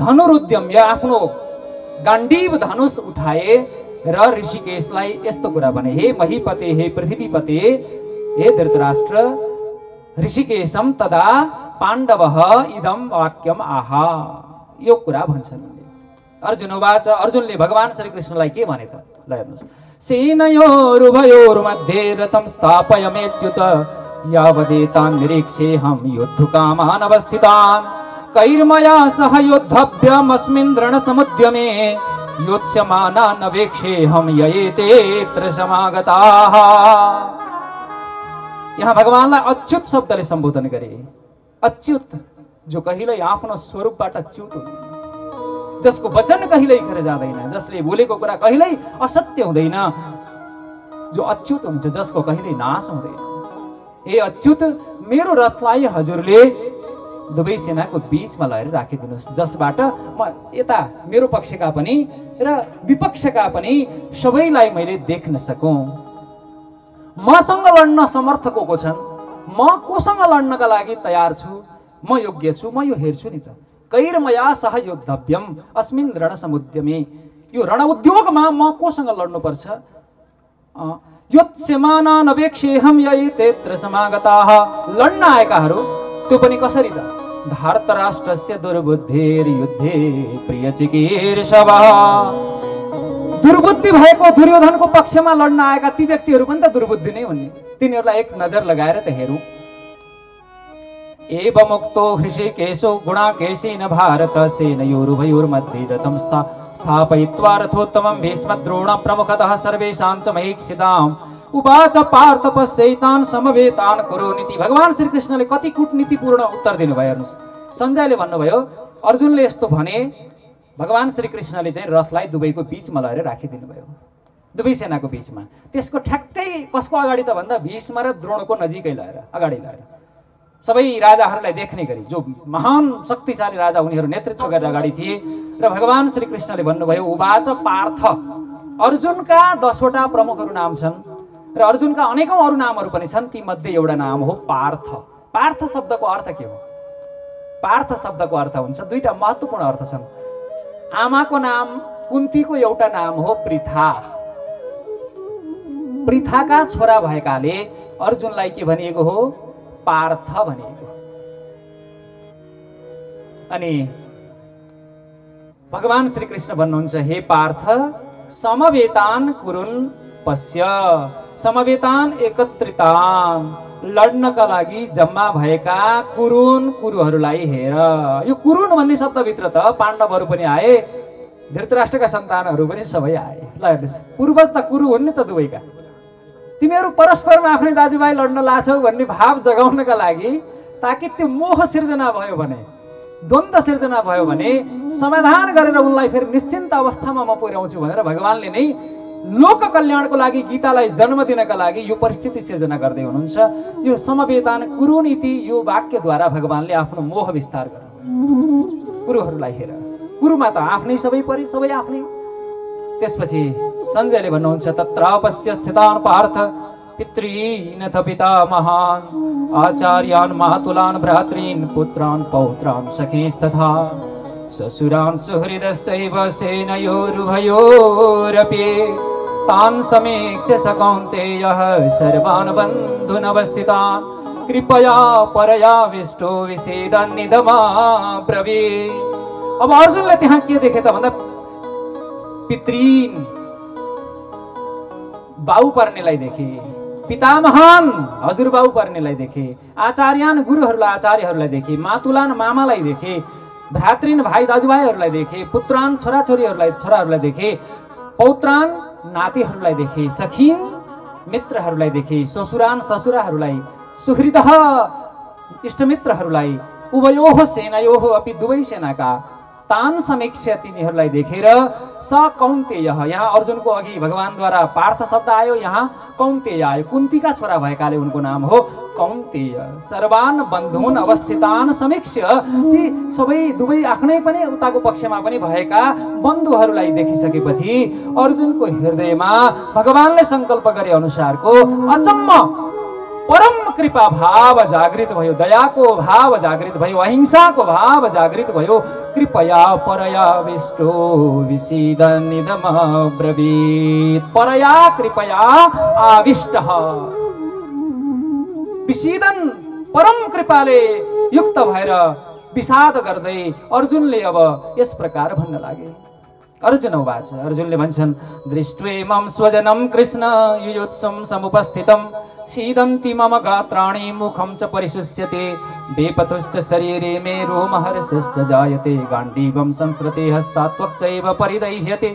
धनुरुद्यम्य आफ्नो गाण्डीव धनुष उठाए र ऋषिकेशलाई यस्तो कुरा भने, हे महीपते, हे पृथ्वीपते, हे धृतराष्ट्र, ऋषिकेशम तदा पाण्डवः इदं वाक्यम आहा। यो कुरा भन्छन्। अर्जुन उवाच, अर्जुनले भगवान श्री कृष्णलाई के भने त, ल हेर्नुहोस्। सेनयोरुभयोर्मध्ये रथं स्थापयमेच्युत, यावदेतान् निरीक्षेऽहं योद्धुकामान् अवस्थितान् कैर्मया सह योद्धव्यमस्मिन् रणसमुद्यमे योत्स्यमानान् अवेक्षेऽहं ययेतेऽत्र समागताः। यहाँ भगवानलाई अच्युत शब्दले सम्बोधन गरे। अच्युत, जो कहिल्यै आफ्नो स्वरूपबाट च्युत हुँदैन, जसको वचन कहिल्यै खेर जाँदैन, जसले बोलेको कुरा कहिल्यै असत्य हुँदैन, जो अच्युत हुन्छ, जसको कहिल्यै नाश हुँदैन। हे अच्युत, मेरो रथलाई हजुरले दुवै सेनाको बीचमा लगेर राखिदिनुहोस्, जसबाट म यता मेरो पक्षका पनि र विपक्षका पनि सबैलाई मैले देख्न सकूँ। मसँग लड्न समर्थ को छन्, म कोसँग लड्नका लागि तयार छु, म योग्य छु, म यो हेर्छु नि त। कैर्मया सह योद्धव्यम अस्मिन् रणसमुद्यमे, यो रण उद्योगमा म कोसँग लड्नुपर्छ। योत्स्यमानान् अवेक्षेऽहं ययेतेऽत्र समागताः, लड्न आएकाहरू त्यो पनि कसरी त? धार्तराष्ट्रस्य दुर्बुद्धिर्युद्धे प्रियचिकीर्षवः, दुर्बुद्धि भएको दुर्योधनको पक्षमा लड्न आएका ती व्यक्तिहरू पनि त दुर्बुद्धि नै हुन् नि। तिनीहरूलाई एक नजर लगाएर त हेरौँ। एवमुक्तो हृषिकेशो गुणाकेशेन भारत सेनयोरुभयोर्मध्ये रथं स्थापयित्वा रथोत्तमं भीष्मद्रोणं प्रमुखतः सर्वेषां च महीक्षिताम् उवाच पार्थ पश्यैतान् समवेतान् कुरुनिति। भगवान श्री कृष्णले कति कूटनीतिपूर्ण उत्तर दिनुभयो हेर्नुहोस्। सञ्जयले भन्नुभयो अर्जुनले यस्तो भने, भगवान श्री कृष्णले चाहिँ रथलाई दुवैको बीचमा लगेर राखिदिनु भयो, दुवै सेनाको बीचमा। त्यसको ठ्याक्कै कसको अगाडि त भन्दा भीष्म र द्रोणको नजिकै लगेर, अगाडि लगेर सबै राजाहरूलाई देख्ने गरी, जो महान शक्तिशाली राजा उनीहरू नेतृत्व गरेर अगाडि थिए। र भगवान श्री कृष्णले भन्नुभयो उवाच पार्थ, अर्जुनका 10वटा प्रमुखहरू नाम छन् र अर्जुनका अनेकौं अरू नामहरू पनि छन्, ती मध्ये एउटा नाम हो पार्थ। पार्थ शब्दको अर्थ के हो? पार्थ शब्दको अर्थ हुन्छ, दुईटा महत्त्वपूर्ण अर्थ छन्। आमाको नाम कुन्तीको एउटा नाम हो पृथा, पृथाका छोरा भएकाले अर्जुनलाई के भनिएको हो? पार्थ भनिएको। अनि भगवान श्री कृष्ण भन्नुहुन्छ हे पार्थ समवेतान् कुरुन् पश्य, समवेतान् एकत्रितान्, लड्नका लागि जम्मा भएका कुरुन कुरुहरूलाई हेर। यो कुरुन भन्ने शब्दभित्र त पाण्डवहरू पनि आए, धृतराष्ट्रका सन्तानहरू पनि सबै आए। ल हेर्नुहोस्, पूर्वज त कुरु हुन् नि त दुवैका। तिमीहरू परस्परमा आफ्नै दाजुभाइ लड्न लाछौ भन्ने भाव जगाउनका लागि, ताकि त्यो मोह सिर्जना भयो भने, द्वन्द्व सिर्जना भयो भने समाधान गरेर उनलाई फेरि निश्चिन्त अवस्थामा म पुर्याउँछु भनेर भगवानले नै लोक कल्याणको लागि, गीतालाई जन्म दिनका लागि यो परिस्थिति सिर्जना गर्दै हुनुहुन्छ। यो समवेतान कुरुनीति, यो वाक्यद्वारा भगवानले आफ्नो मोह विस्तार गर्नु। कुरुहरूलाई हेर, कुरुमा त आफ्नै सबै परे, सबै आफ्नै। त्यसपछि सञ्जयले भन्नुहुन्छ तत्रापश्य स्थितान् पार्थ पितॄन् अथ पितामहान् आचार्यान् मातुलान् भ्रातॄन् पुत्रान् पौत्रान् सखीस्तथा ससुरान् सुहृदश्चैव सेनयोरुभयोरपि तान् समीक्ष्य स कौन्तेयः सर्वान् बन्धूनवस्थितान् कृपया परयाविष्टो विषेदन्निदमाब्रवीत्। अब अर्जुनले त्यहाँ के देखे त भन्दा पितृन बाउ पर्नेलाई देखे, पितामहान हजुरबाउ पर्नेलाई देखे, आचार्यान गुरुहरूलाई, आचार्यहरूलाई देखे, मातुलान मामालाई देखे, भ्रातृन भाइ दाजुभाइहरूलाई देखे, पुत्रान छोराहरूलाई देखे, पौत्रान नातिहरूलाई देखे, सखीन मित्रहरूलाई देखे, ससुरान ससुराहरूलाई, सुहृदः इष्टमित्रहरूलाई, उभयोः सेनयोः अपि दुवै सेनाका, तान समीक्ष्य तिनीहरूलाई देखेर स कौन्तेय, यहाँ अर्जुनको अघि भगवानद्वारा पार्थ शब्द आयो, यहाँ कौन्तेय आयो, कुन्तीका छोरा भएकाले उनको नाम हो कौन्तेय। सर्वान बन्धून अवस्थितान समीक्ष्य, ती सबै दुवै आफ्नै पनि उताको पक्षमा पनि भएका बन्धुहरूलाई देखिसकेपछि अर्जुनको हृदयमा भगवानले संकल्प गरे अनुसारको अचम्म परम कृपा भाव जागृत भयो, दयाको भाव जागृत भयो, अहिंसाको भाव जागृत भयो। कृपया परयाविष्टो विषीदन्निदमब्रवीत्। परया कृपया आविष्टः, विषीदन परम कृपाले युक्त भएर विषाद गर्दै अर्जुनले अब यस प्रकार भन्न लागे अर्जुन उवाच अर्जुनले भन्छन् दृष्ट्वेमं स्वजनं कृष्ण युयुत्सुं समुपस्थितं सीदन्ति मम गात्राणि मुखं च परिशुष्यते बेपथुश्च शरीरे मे रोमहर्षश्च जायते गाण्डीवं संसृते हस्तात् त्वक्चैव परिदह्यते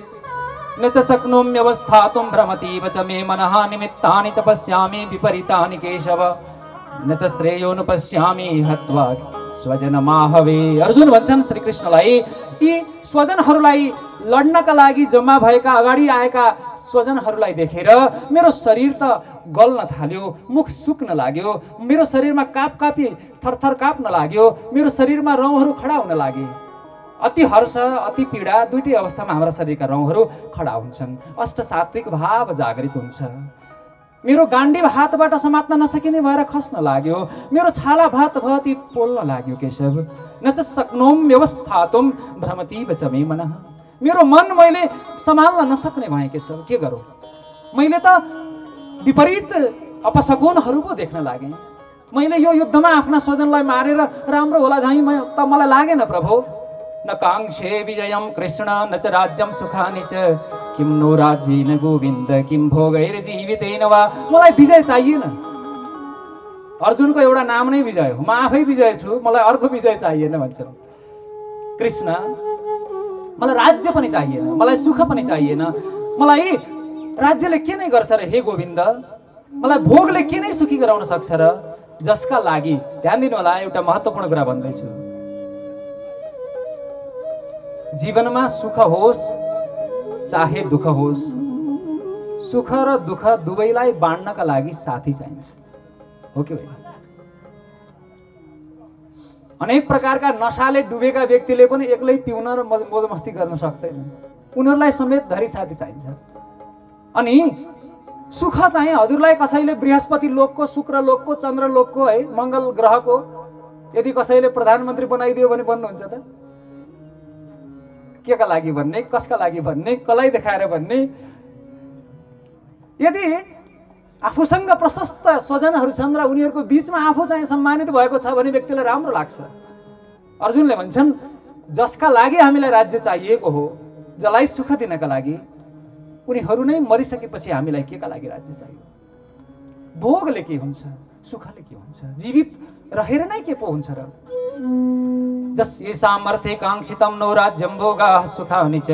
न च शक्नोम्यवस्थातुं भ्रमतीव च मे मनः निमित्तानि च पश्यामि विपरीतानि केशव न च श्रेयोनुपश्यामि हत्वा स्वजनमाहवे। अर्जुन भन्छन् श्रीकृष्णलाई यी स्वजनहरूलाई लड्नका लागि जम्मा भएका अगाडि आएका स्वजनहरूलाई देखेर मेरो शरीर त गल्न थाल्यो, मुख सुक्न लाग्यो, मेरो शरीरमा कापी थरथर काप्न लाग्यो, मेरो शरीरमा रौँहरू खडा हुन लागे। अति हर्ष अति पीडा दुईटै अवस्थामा हाम्रा शरीरका रौँहरू खडा हुन्छन्, अष्ट सात्विक भाव जागृत हुन्छ। मेरो गाण्डीव हातबाट समात्न नसकिने भएर खस्न लाग्यो, मेरो छाला भातभती पोल्न लाग्यो केशव। न च शक्नोम्यवस्थातुं भ्रमतीव च मे मनः, मेरो मन मैले सम्हाल्न नसक्ने भएँ केशव, के गरौँ? मैले त विपरीत अपशकुनहरू पो देख्न लागेँ। मैले यो युद्धमा आफ्ना स्वजनलाई मारेर राम्रो होला झैँ त मलाई लागेन प्रभु। न काङ्क्षे विजयं कृष्ण न च राज्यं सुखानि च किं नो राज्येन गोविन्द किं भोगैर्जीवितेन वा। मलाई विजय चाहिएन। अर्जुनको एउटा नाम नै विजय हो, म आफै विजय छु, मलाई अर्को विजय चाहिएन भन्छन् कृष्ण। मलाई राज्य पनि चाहिएन, मलाई सुख पनि चाहिएन, मलाई राज्यले के नै गर्छ र हे गोविन्द, मलाई भोगले के नै सुखी गराउन सक्छ र? जसका लागि ध्यान दिनु होला, एउटा महत्त्वपूर्ण कुरा भन्दैछु। जीवनमा सुख होस् चाहे दुःख होस्, सुख र दुःख दुवैलाई बाँड्नका लागि साथी चाहिन्छ, हो कि होइन? अनेक प्रकारका नशाले डुबेका व्यक्तिले पनि एक्लै पिउन र मौजमस्ती गर्न सक्दैन, उनीहरूलाई समेत धरी साथी चाहिन्छ। अनि सुख चाहिँ हजुरलाई कसैले बृहस्पति लोकको, शुक्र लोकको, चन्द्र लोकको है मङ्गल ग्रहको यदि कसैले प्रधानमन्त्री बनाइदियो भने बन्नुहुन्छ त? के का लागि भन्ने, कसका लागि भन्ने, कसलाई देखाएर भन्ने? यदि आफूसँग प्रशस्त स्वजनहरू छन् र उनीहरूको बीचमा आफू चाहिँ सम्मानित भएको छ भने व्यक्तिलाई राम्रो लाग्छ। अर्जुनले भन्छन् जसका लागि हामीलाई राज्य चाहिएको हो, जसलाई सुख दिनका लागि, उनीहरू नै मरिसकेपछि हामीलाई के का लागि राज्य चाहियो? भोगले के हुन्छ, सुखले के हुन्छ? जीवित रहेर नै के पो हुन्छ र? यस्येषाम् अर्थे काङ्क्षितं नो राज्यं भोगाः सुखानि च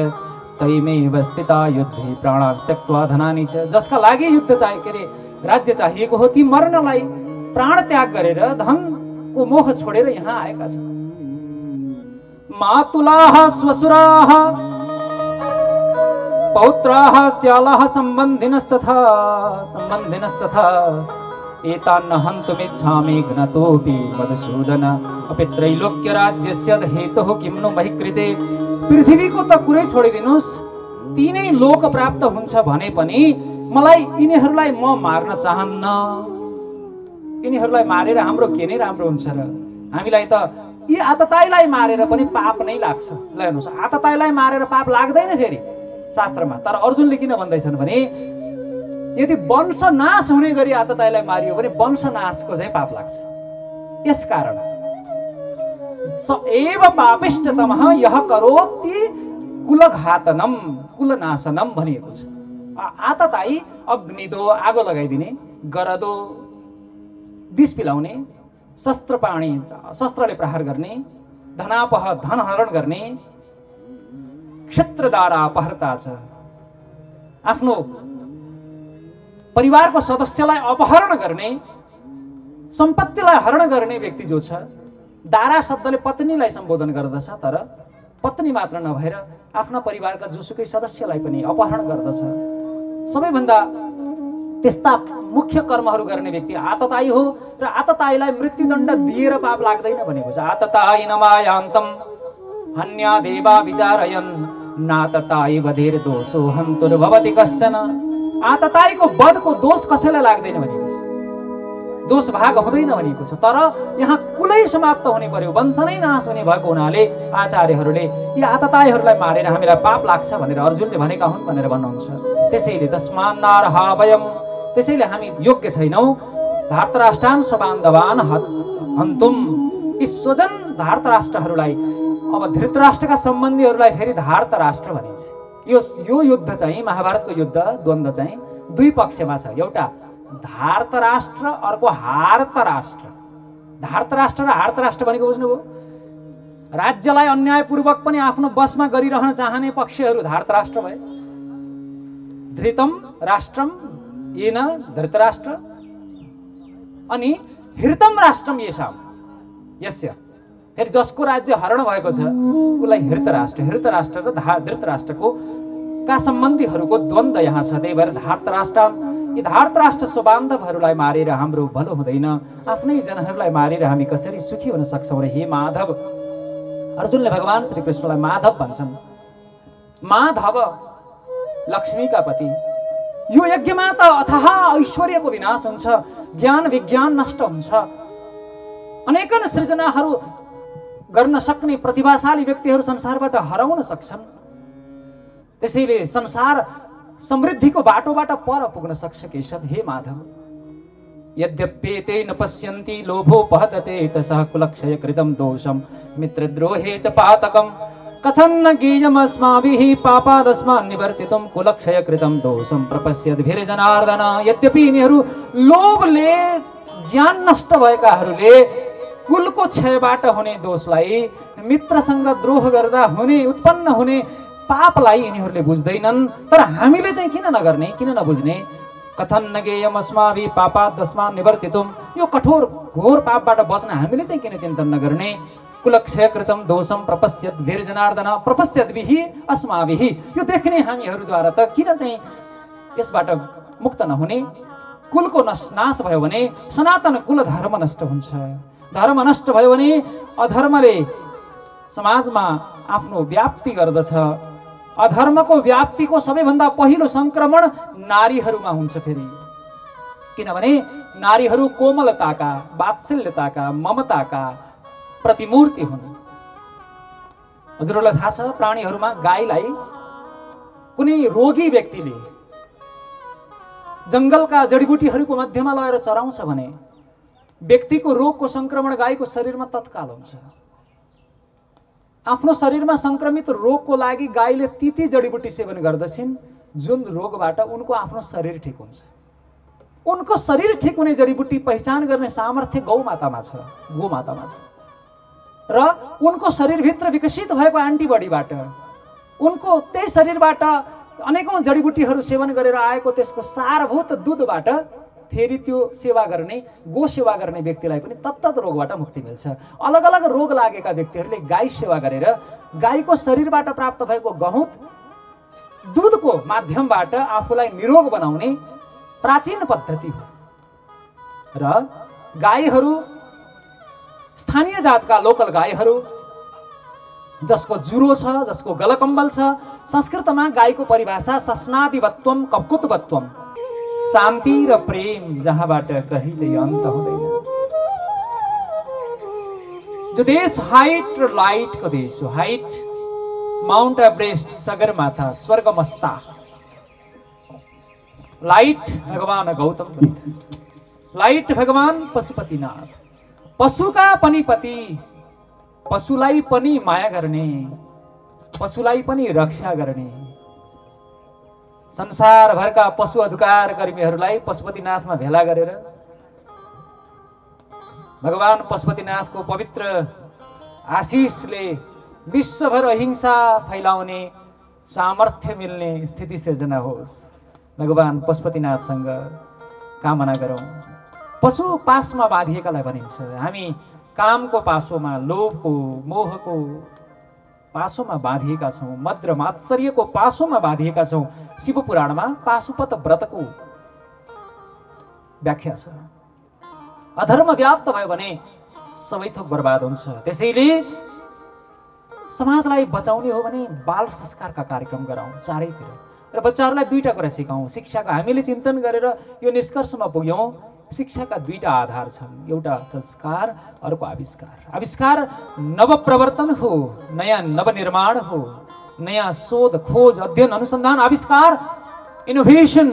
तैमेव स्थिता युद्धे प्राणान् त्यक्त्वा धनानि च। जसका लागि युद्ध चाहिए के रे राज्य चाहिएको हो, ती मर्नलाई प्राण त्याग गरेर धनको मोह छोडेर यहाँ आएका छन्। मातुलाः स्वसुराः पौत्राः स्यालाः सम्बन्धिनस्तथा एतान्न हन्तुमिच्छामि घ्नतोऽपि मधुसूदन अपि त्रैलोक्य राज्यस्य हेतुः किं नु महि कृते। पृथ्वीको त कुरै छोडिदिनुस्, तीनै लोक प्राप्त हुन्छ भने पनि मलाई यिनीहरूलाई म मार्न चाहन्न। यिनीहरूलाई मारेर हाम्रो के नै राम्रो हुन्छ र? हामीलाई त यी आतताईलाई मारेर पनि पाप नै लाग्छ। ल हेर्नुहोस्, आतताईलाई मारेर पाप लाग्दैन फेरि शास्त्रमा। तर अर्जुनले किन भन्दैछन् भने यदि वंश नाश हुने गरी आतताईलाई मारियो भने वंश नाशको चाहिँ पाप लाग्छ। यसकारण स एव पापिष्टतमः यः करोति कुलघातनम कुलनाशनम भनिएको छ। आतताई अग्निदो आगो लगाइदिने, गरदो विष पिलाउने, शस्त्रले प्रहार गर्ने, धनापह धन हरण गर्ने, क्षेत्रद्वारा अपहर्ता छ। आफ्नो परिवारको सदस्यलाई अपहरण गर्ने, सम्पत्तिलाई हरण गर्ने व्यक्ति जो छ, दारा शब्दले पत्नीलाई सम्बोधन गर्दछ, तर पत्नी मात्र नभएर आफ्ना परिवारका जोसुकै सदस्यलाई पनि अपहरण गर्दछ। सबैभन्दा त्यस्ता मुख्य कर्महरू गर्ने व्यक्ति आतताई हो र आतताईलाई मृत्युदण्ड दिएर पाप लाग्दैन भनेको छ। आतताई नमायान्तं हन्या देवा विचारयन् नातताई वधेर दोषो हन्तुर्भवति कश्चन। आतताईको वधको दोष कसैलाई लाग्दैन भनेको छ, दोष भाग हुँदैन भनेको छ। तर यहाँ कुलै समाप्त हुने पर्यो, वंश नै नाश हुने भएको हुनाले आचार्यहरूले यी आतताईहरूलाई मारेर हामीलाई पाप लाग्छ भनेर अर्जुनले भनेका हुन् भनेर भन्नुहुन्छ। त्यसैले तस्मान्नार्हा वयम्, त्यसैले हामी योग्य छैनौँ धार्तराष्ट्रान् स्वबान्धवान् हन्तुम। यी स्वजन धार्तराष्ट्रहरूलाई, अब धृतराष्ट्रका सम्बन्धीहरूलाई फेरि धार्तराष्ट्र भनिन्छ। यो युद्ध चाहिँ महाभारतको युद्ध द्वन्द्व चाहिँ दुई पक्षमा छ। एउटा धार्तराष्ट्र, अर्को हार्तराष्ट्र। धार्तराष्ट्र र हार्तराष्ट्र भनेको बुझ्नुभयो? राज्यलाई अन्यायपूर्वक पनि आफ्नो बसमा गरिरहन चाहने पक्षहरू धार्तराष्ट्र भए। धृतम राष्ट्रम येन धृतराष्ट्र अनि हृतम राष्ट्रम येषाम यस्य। फेरि जसको राज्य हरण भएको छ उसलाई हृतराष्ट्र, हृतराष्ट्र र धृतराष्ट्रको का सम्बन्धीहरूको द्वन्द्व यहाँ छ। त्यही भएर यी धार्तराष्ट्र स्वबान्धवहरूलाई मारेर हाम्रो भलो हुँदैन, आफ्नै जनहरूलाई मारेर हामी कसरी सुखी हुन सक्छौँ र हे माधव। अर्जुनले भगवान श्री कृष्णलाई माधव भन्छन्। माधव लक्ष्मीका पति। यो यज्ञमा त अथाह ऐश्वर्यको विनाश हुन्छ, ज्ञान विज्ञान नष्ट हुन्छ, अनेकन सृजनाहरू गर्न सक्ने प्रतिभाशाली व्यक्तिहरू संसारबाट हराउन सक्छन्। त्यसैले संसार समृद्धिको बाटोबाट पर पुग्न सक्छ केशव, हे माधव। यद्यप्येते न पश्यन्ति लोभोपहत चेतसः कुलक्षय कृतं दोषं मित्रद्रोहे च पातकं कथं न ज्ञेयमस्माभिः पापादस्मान् निवर्तितुं कुलक्षय कृतं दोषं प्रपश्यद्भिर्जनार्दन। यद्यपि यिनीहरू लोभले ज्ञान नष्ट भएकाहरूले कुलको क्षयबाट हुने दोषलाई, मित्रसँग द्रोह गर्दा हुने उत्पन्न हुने पापलाई यिनीहरूले बुझ्दैनन्। तर हामीले चाहिँ किन नगर्ने, किन नबुझ्ने? कथन न ज्ञेयम अस्माभिः पापादस्मान् निवर्तितुं। यो कठोर घोर पापबाट बच्न हामीले चाहिँ किन चिन्तन नगर्ने? कुलक्षय कृतं दोषं प्रपश्यद्भिर् जनार्दन। प्रपश्यद्भिः अस्माभिः, यो देख्ने हामीहरूद्वारा त किन चाहिँ यसबाट मुक्त नहुने? कुलको नाश भयो भने सनातन कुल धर्म नष्ट हुन्छ। धर्म नष्ट भयो भने अधर्मले समाजमा आफ्नो व्याप्ति गर्दछ। अधर्मको व्याप्तिको सबैभन्दा पहिलो संक्रमण नारीहरूमा हुन्छ। फेरि किनभने नारीहरू कोमलताका, वात्सल्यताका, ममताका प्रतिमूर्ति हुन्। हजुरहरूलाई थाहा छ प्राणीहरूमा गाईलाई कुनै रोगी व्यक्तिले जंगलका जडीबुटीहरूको मध्यमा लगेर चराउँछ भने व्यक्तिको रोगको संक्रमण गाईको शरीरमा तत्काल हुन्छ। आफ्नो शरीरमा संक्रमित रोगको लागि गाईले ती जडीबुटी सेवन गर्दछिन् जुन रोगबाट उनको आफ्नो शरीर ठिक हुन्छ। उनको शरीर ठिक हुने जडीबुटी पहिचान गर्ने सामर्थ्य गौमातामा छ, गोमातामा छ। र उनको शरीरभित्र विकसित भएको एन्टिबडीबाट, उनको त्यही शरीरबाट अनेकौं जडीबुटीहरू सेवन गरेर आएको त्यसको सारभूत दूधबाट फेरि त्यो सेवा गर्ने, गो सेवा गर्ने व्यक्तिलाई पनि तत्त रोगबाट मुक्ति मिल्छ। अलग अलग रोग लागेका व्यक्तिहरूले गाई सेवा गरेर गाईको शरीरबाट प्राप्त भएको गहुँत दूधको माध्यमबाट आफूलाई निरोग बनाउने प्राचीन पद्धति हो। र गाईहरू स्थानीय जातका लोकल गाईहरू जसको जुरो छ, जसको गलकम्बल छ, संस्कृतमा गाईको परिभाषा सस्नादिवत्वम ककुतवत्वम, शान्ति र प्रेम जहाँबाट कहिले अन्त हुँदैन। जो देश हाइट र लाइटको देश हो, हाइट माउन्ट एभरेस्ट, सगरमाथा, स्वर्गमस्ता, लाइट भगवान गौतम बुद्ध, लाइट भगवान पशुपतिनाथ, पशुका पनि पति, पशुलाई पनि माया गर्ने, पशुलाई पनि रक्षा गर्ने। संसारभरका पशु अधिकार कर्मीहरूलाई पशुपतिनाथमा भेला गरेर भगवान पशुपतिनाथको पवित्र आशिषले विश्वभर अहिंसा फैलाउने सामर्थ्य मिल्ने स्थिति सिर्जना होस्, भगवान पशुपतिनाथसँग कामना गरौँ। पशु पासमा बाँधिएकालाई भनिन्छ। हामी कामको पासोमा, लोभको, मोहको पासोमा बाँधिएका छौँ, मद र मात्सर्यको पासोमा बाँधिएका छौँ। शिवपुराणमा पाशुपत व्रतको व्याख्या छ। अधर्म व्याप्त भयो भने सबै थोक बर्बाद हुन्छ। त्यसैले समाजलाई बचाउने हो भने बाल संस्कारका कार्यक्रम गराउँ चारैतिर, र बच्चाहरूलाई दुईटा कुरा सिकाउँ। शिक्षाको हामीले चिन्तन गरेर यो निष्कर्षमा पुग्यौँ, शिक्षाका दुईटा आधार छन्, एउटा संस्कार, अर्को आविष्कार। आविष्कार नवप्रवर्तन हो, नयाँ नवनिर्माण हो, नयाँ शोध खोज अध्ययन अनुसन्धान आविष्कार इनोभेसन।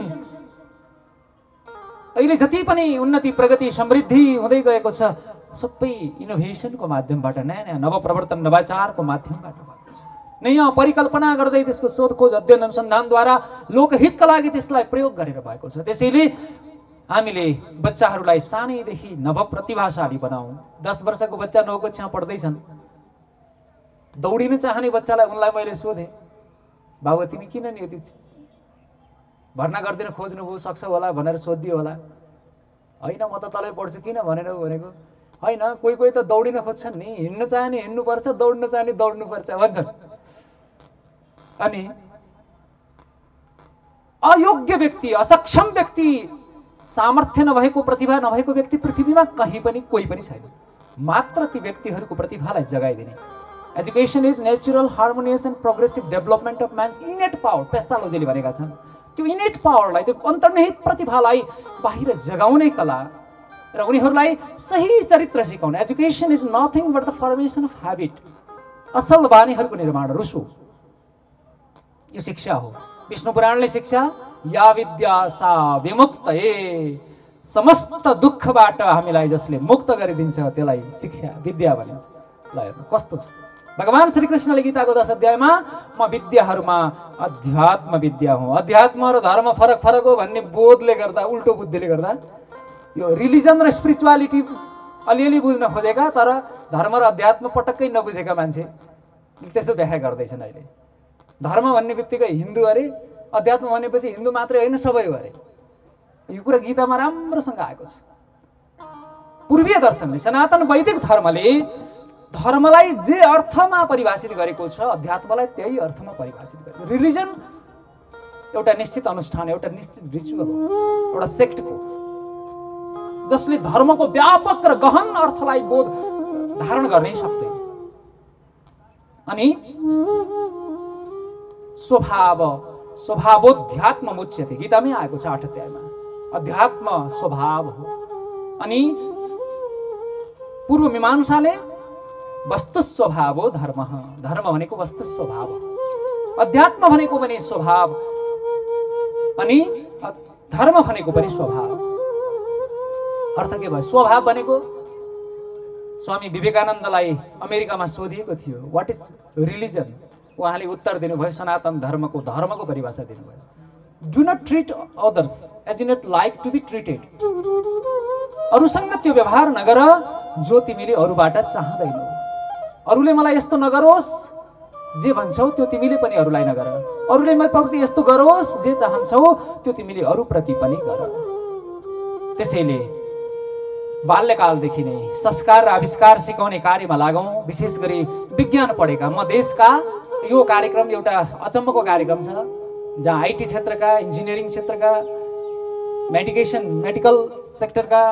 अहिले जति पनि उन्नति प्रगति समृद्धि हुँदै गएको छ सबै इनोभेसनको माध्यमबाट, नयाँ नयाँ नवप्रवर्तन नवाचारको माध्यमबाट भएको छ। नयाँ परिकल्पना गर्दै त्यसको शोधखोज अध्ययन अनुसन्धानद्वारा लोकहितका लागि त्यसलाई प्रयोग गरेर भएको छ। त्यसैले हामीले बच्चाहरूलाई सानैदेखि नवप्रतिभाशाली बनाऊ। 10 वर्षको बच्चा 9 कक्षा पढ्दैछन्, दौडिन चाहने बच्चालाई उनलाई मैले सोधेँ, बाबु तिमी किन नि यति भर्ना गरिदिन खोज्नुभयो, सक्छ होला भनेर सोधिदियो होला। होइन म त तलै पढ्छु किन भनेर भनेको, होइन कोही कोही त दौडिन खोज्छन् नि, हिँड्न चाहने हिँड्नुपर्छ, दौड्न चाहने दौड्नुपर्छ भन्छन्। अनि अयोग्य व्यक्ति, असक्षम व्यक्ति, सामर्थ्य नभएको, प्रतिभा नभएको व्यक्ति पृथ्वीमा कहीँ पनि कोही पनि छैन। मात्र ती व्यक्तिहरूको प्रतिभालाई जगाइदिने। Education is natural harmonious and progressive development of man's innate power, पेस्टालोजीले भनेका छन्। त्यो इनेट पावरलाई, त्यो अन्तर्निहित प्रतिभालाई बाहिर जगाउने कला र उनीहरूलाई सही चरित्र सिकाउने। Education is nothing but the formation of habit, असल बानीहरूको निर्माण, रुसो, यो शिक्षा हो। विष्णु पुराणले शिक्षा या विद्या सा विमुक्तये, समस्त दुःखबाट हामीलाई जसले मुक्त गरिदिन्छ त्यसलाई शिक्षा विद्या भनिन्छ। ल हेर्नु कस्तो छ, भगवान श्रीकृष्णले गीताको 10 अध्यायमा म विद्याहरूमा अध्यात्म विद्या हुँ, अध्यात्म र धर्म फरक फरक हो भन्ने बोधले गर्दा, उल्टो बुद्धिले गर्दा यो रिलिजन र स्पिरिचुअलिटी अलिअलि बुझ्न खोजेका तर धर्म र अध्यात्म पटक्कै नबुझेका मान्छे त्यसो व्याख्या गर्दैछन्। अहिले धर्म भन्ने बित्तिकै हिन्दू अरे, अध्यात्म भनेपछि हिन्दू मात्रै होइन सबै हो अरे। यो कुरा गीतामा राम्रोसँग आएको छ। पूर्वीय दर्शनले, सनातन वैदिक धर्मले धर्मलाई जे अर्थमा परिभाषित गरेको छ अध्यात्मलाई त्यही अर्थमा परिभाषित गरेको। रिलिजन एउटा निश्चित अनुष्ठान, एउटा निश्चित रिचुअल हो, एउटा सेक्टको, जसले धर्मको व्यापक र गहन अर्थलाई बोध धारण गर्नै सक्दैन। अनि स्वभाव स्वभावोध्यात्म मुच्यते गीतामै आएको छ 8 अध्यायमा। अध्यात्म स्वभाव हो। अनि पूर्व मीमांसाले वस्तु स्वभाव हो धर्म, धर्म भनेको वस्तु स्वभाव, अध्यात्म भनेको पनि स्वभाव, अनि धर्म भनेको पनि स्वभाव। अर्थ के भयो? स्वभाव भनेको स्वामी विवेकानन्दलाई अमेरिकामा सोधिएको थियो व्हाट इज रिलिजन, उहाँले उत्तर दिनुभयो सनातन धर्मको परिभाषा दिनुभयो। Do not treat others as you not like to be treated, अरूसँग त्यो व्यवहार नगर जो तिमीले अरूबाट चाहदैनौ। अरूले मलाई यस्तो नगरोस् जे भन्छौ त्यो तिमीले पनि अरूलाई नगर, अरूले मलाई प्रति यस्तो गरोस् जे चाहन्छौ त्यो तिमीले अरूप्रति पनि गर। त्यसैले बाल्यकालदेखि नै संस्कार र आविष्कार सिकाउने कार्यमा लागौँ। विशेष गरी विज्ञान पढेका, म देशका यो कार्यक्रम एउटा अचम्मको कार्यक्रम छ जहाँ आइटी क्षेत्रका, इन्जिनियरिङ क्षेत्रका, मेडिकल सेक्टरका,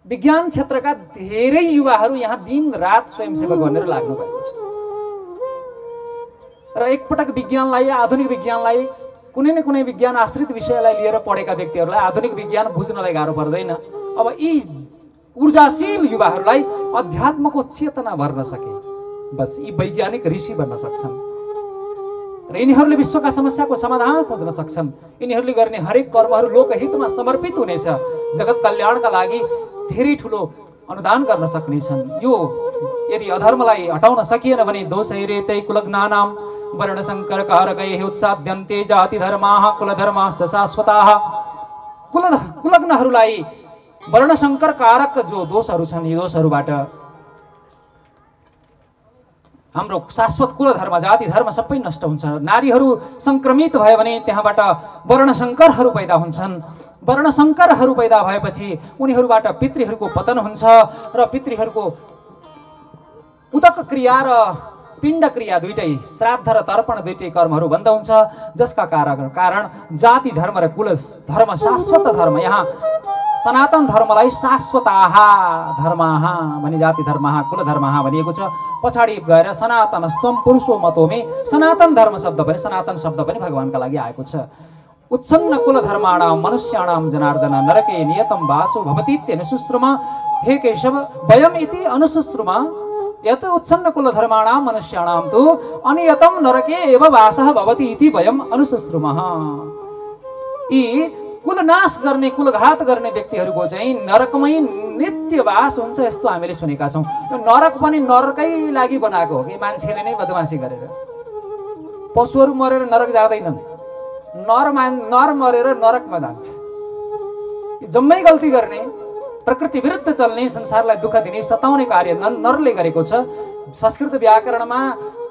विज्ञान क्षेत्रका धेरै युवाहरू यहाँ दिन रात स्वयंसेवक बनेर लाग्नु भएको छ। र एकपटक विज्ञानलाई, आधुनिक विज्ञानलाई, कुनै न कुनै विज्ञान आश्रित विषयलाई लिएर पढेका व्यक्तिहरूलाई आधुनिक विज्ञान बुझ्नलाई गाह्रो पर्दैन। अब यी ऊर्जाशील युवाहरूलाई अध्यात्मको चेतना भर्न सके बस यी वैज्ञानिक ऋषि बन्न सक्छन् र यिनीहरूले विश्वका समस्याको समाधान खोज्न सक्छन्। यिनीहरूले गर्ने हरेक कर्महरू लोकहितमा समर्पित हुनेछ, जगत कल्याणका लागि धेरै ठुलो अनुदान गर्न सक्नेछन्। यो यदि अधर्मलाई हटाउन सकिएन भने दोषैरेतै कुलग्नानां वर्णशंकर कारकैः उत्साद्यन्ते जाति धर्माः कुलधर्माश्च शाश्वताः। कुलग्नहरूलाई वर्णशंकर कारक जो दोषहरू छन् यी दोषहरूबाट हाम्रो शाश्वत कुल धर्म, जाति धर्म सबै नष्ट हुन्छ। नारीहरू संक्रमित भयो भने त्यहाँबाट वर्णशंकरहरू पैदा हुन्छन्। वर्णशंकरहरू पैदा भएपछि उनीहरूबाट पितृहरूको पतन हुन्छ र पितृहरूको उदक क्रिया र पिण्ड क्रिया दुईटै, श्राद्ध र तर्पण दुईटै कर्महरू बन्द हुन्छ, जसका कारण जाति धर्म र कुल धर्म शाश्वत धर्म, यहाँ सनातन धर्मलाई शाश्वताः धर्माः भनी जाति धर्माः कुल धर्माः भनिएको छ। पछाडि गएर सनातनस्त्वं पुरुषो मतोमे, सनातन धर्म शब्द पनि, सनातन शब्द पनि भगवानका लागि आएको छ। उत्सन्न कुल धर्माणां मनुष्याणां जनार्दन नरके नियतं वासो भवतीत्यनुसुश्रुम। हे केशव वयम् इति अनुसुश्रुम यत् उत्सन्न कुल धर्माणां मनुष्याणां तु अनियतं नरके एव वासः भवति इति वयम् अनुसुश्रुमः। यी कुलनाश गर्ने कुलघात गर्ने व्यक्तिहरूको चाहिँ नरकमै नित्यवास हुन्छ यस्तो हामीले सुनेका छौँ। यो नरक पनि नरकै लागि बनाएको हो कि मान्छेले नै बदमासी गरेर। पशुहरू मरेर नरक जाँदैनन्, नर मरेर नरकमा जान्छ। जम्मै गल्ती गर्ने, प्रकृति विरुद्ध चल्ने, संसारलाई दुःख दिने सताउने कार्य नरले गरेको छ। संस्कृत व्याकरणमा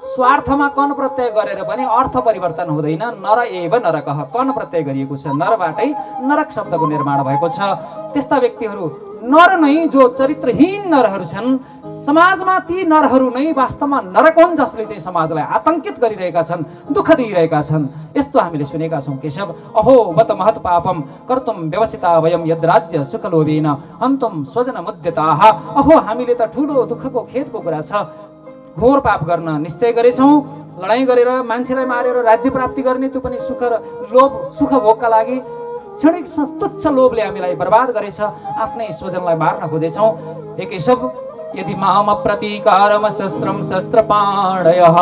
स्वार्थमा कन प्रत्यय गरेर पनि अर्थ परिवर्तन हुँदैन। नर एव नरकः, कन प्रत्यय गरिएको छ, नरबाटै नरक शब्दको निर्माण भएको छ। त्यस्ता व्यक्तिहरू नर नै जो चरित्रहीन नरहरू छन्, समाजमा ती नरहरू नै वास्तवमा नरक हुन् जसले चाहिँ समाजलाई आतंकित गरिरहेका छन्, दुःख दिइरहेका छन्। यस्तो हामीले सुनेका छौँ। केशव अहो बत महत पापम कर्तुम व्यवसिता वयम यद राज्य सुखलोभेन हन्तुम स्वजन मुद्यताः। अहो हामीले त ठुलो दुःखको खेदको कुरा छ, घोर पाप गर्न निश्चय गरेछौँ, लडाइँ गरेर मान्छेलाई मारेर राज्य प्राप्ति गर्ने, त्यो पनि सुख र लोभ सुख भोगका लागि। क्षणिक तुच्छ लोभले हामीलाई बर्बाद गरेछ, आफ्नै स्वजनलाई मार्न खोजेछौँ। हे केशव यदि माम प्रतीकारम शस्त्रम शस्त्रपाणयः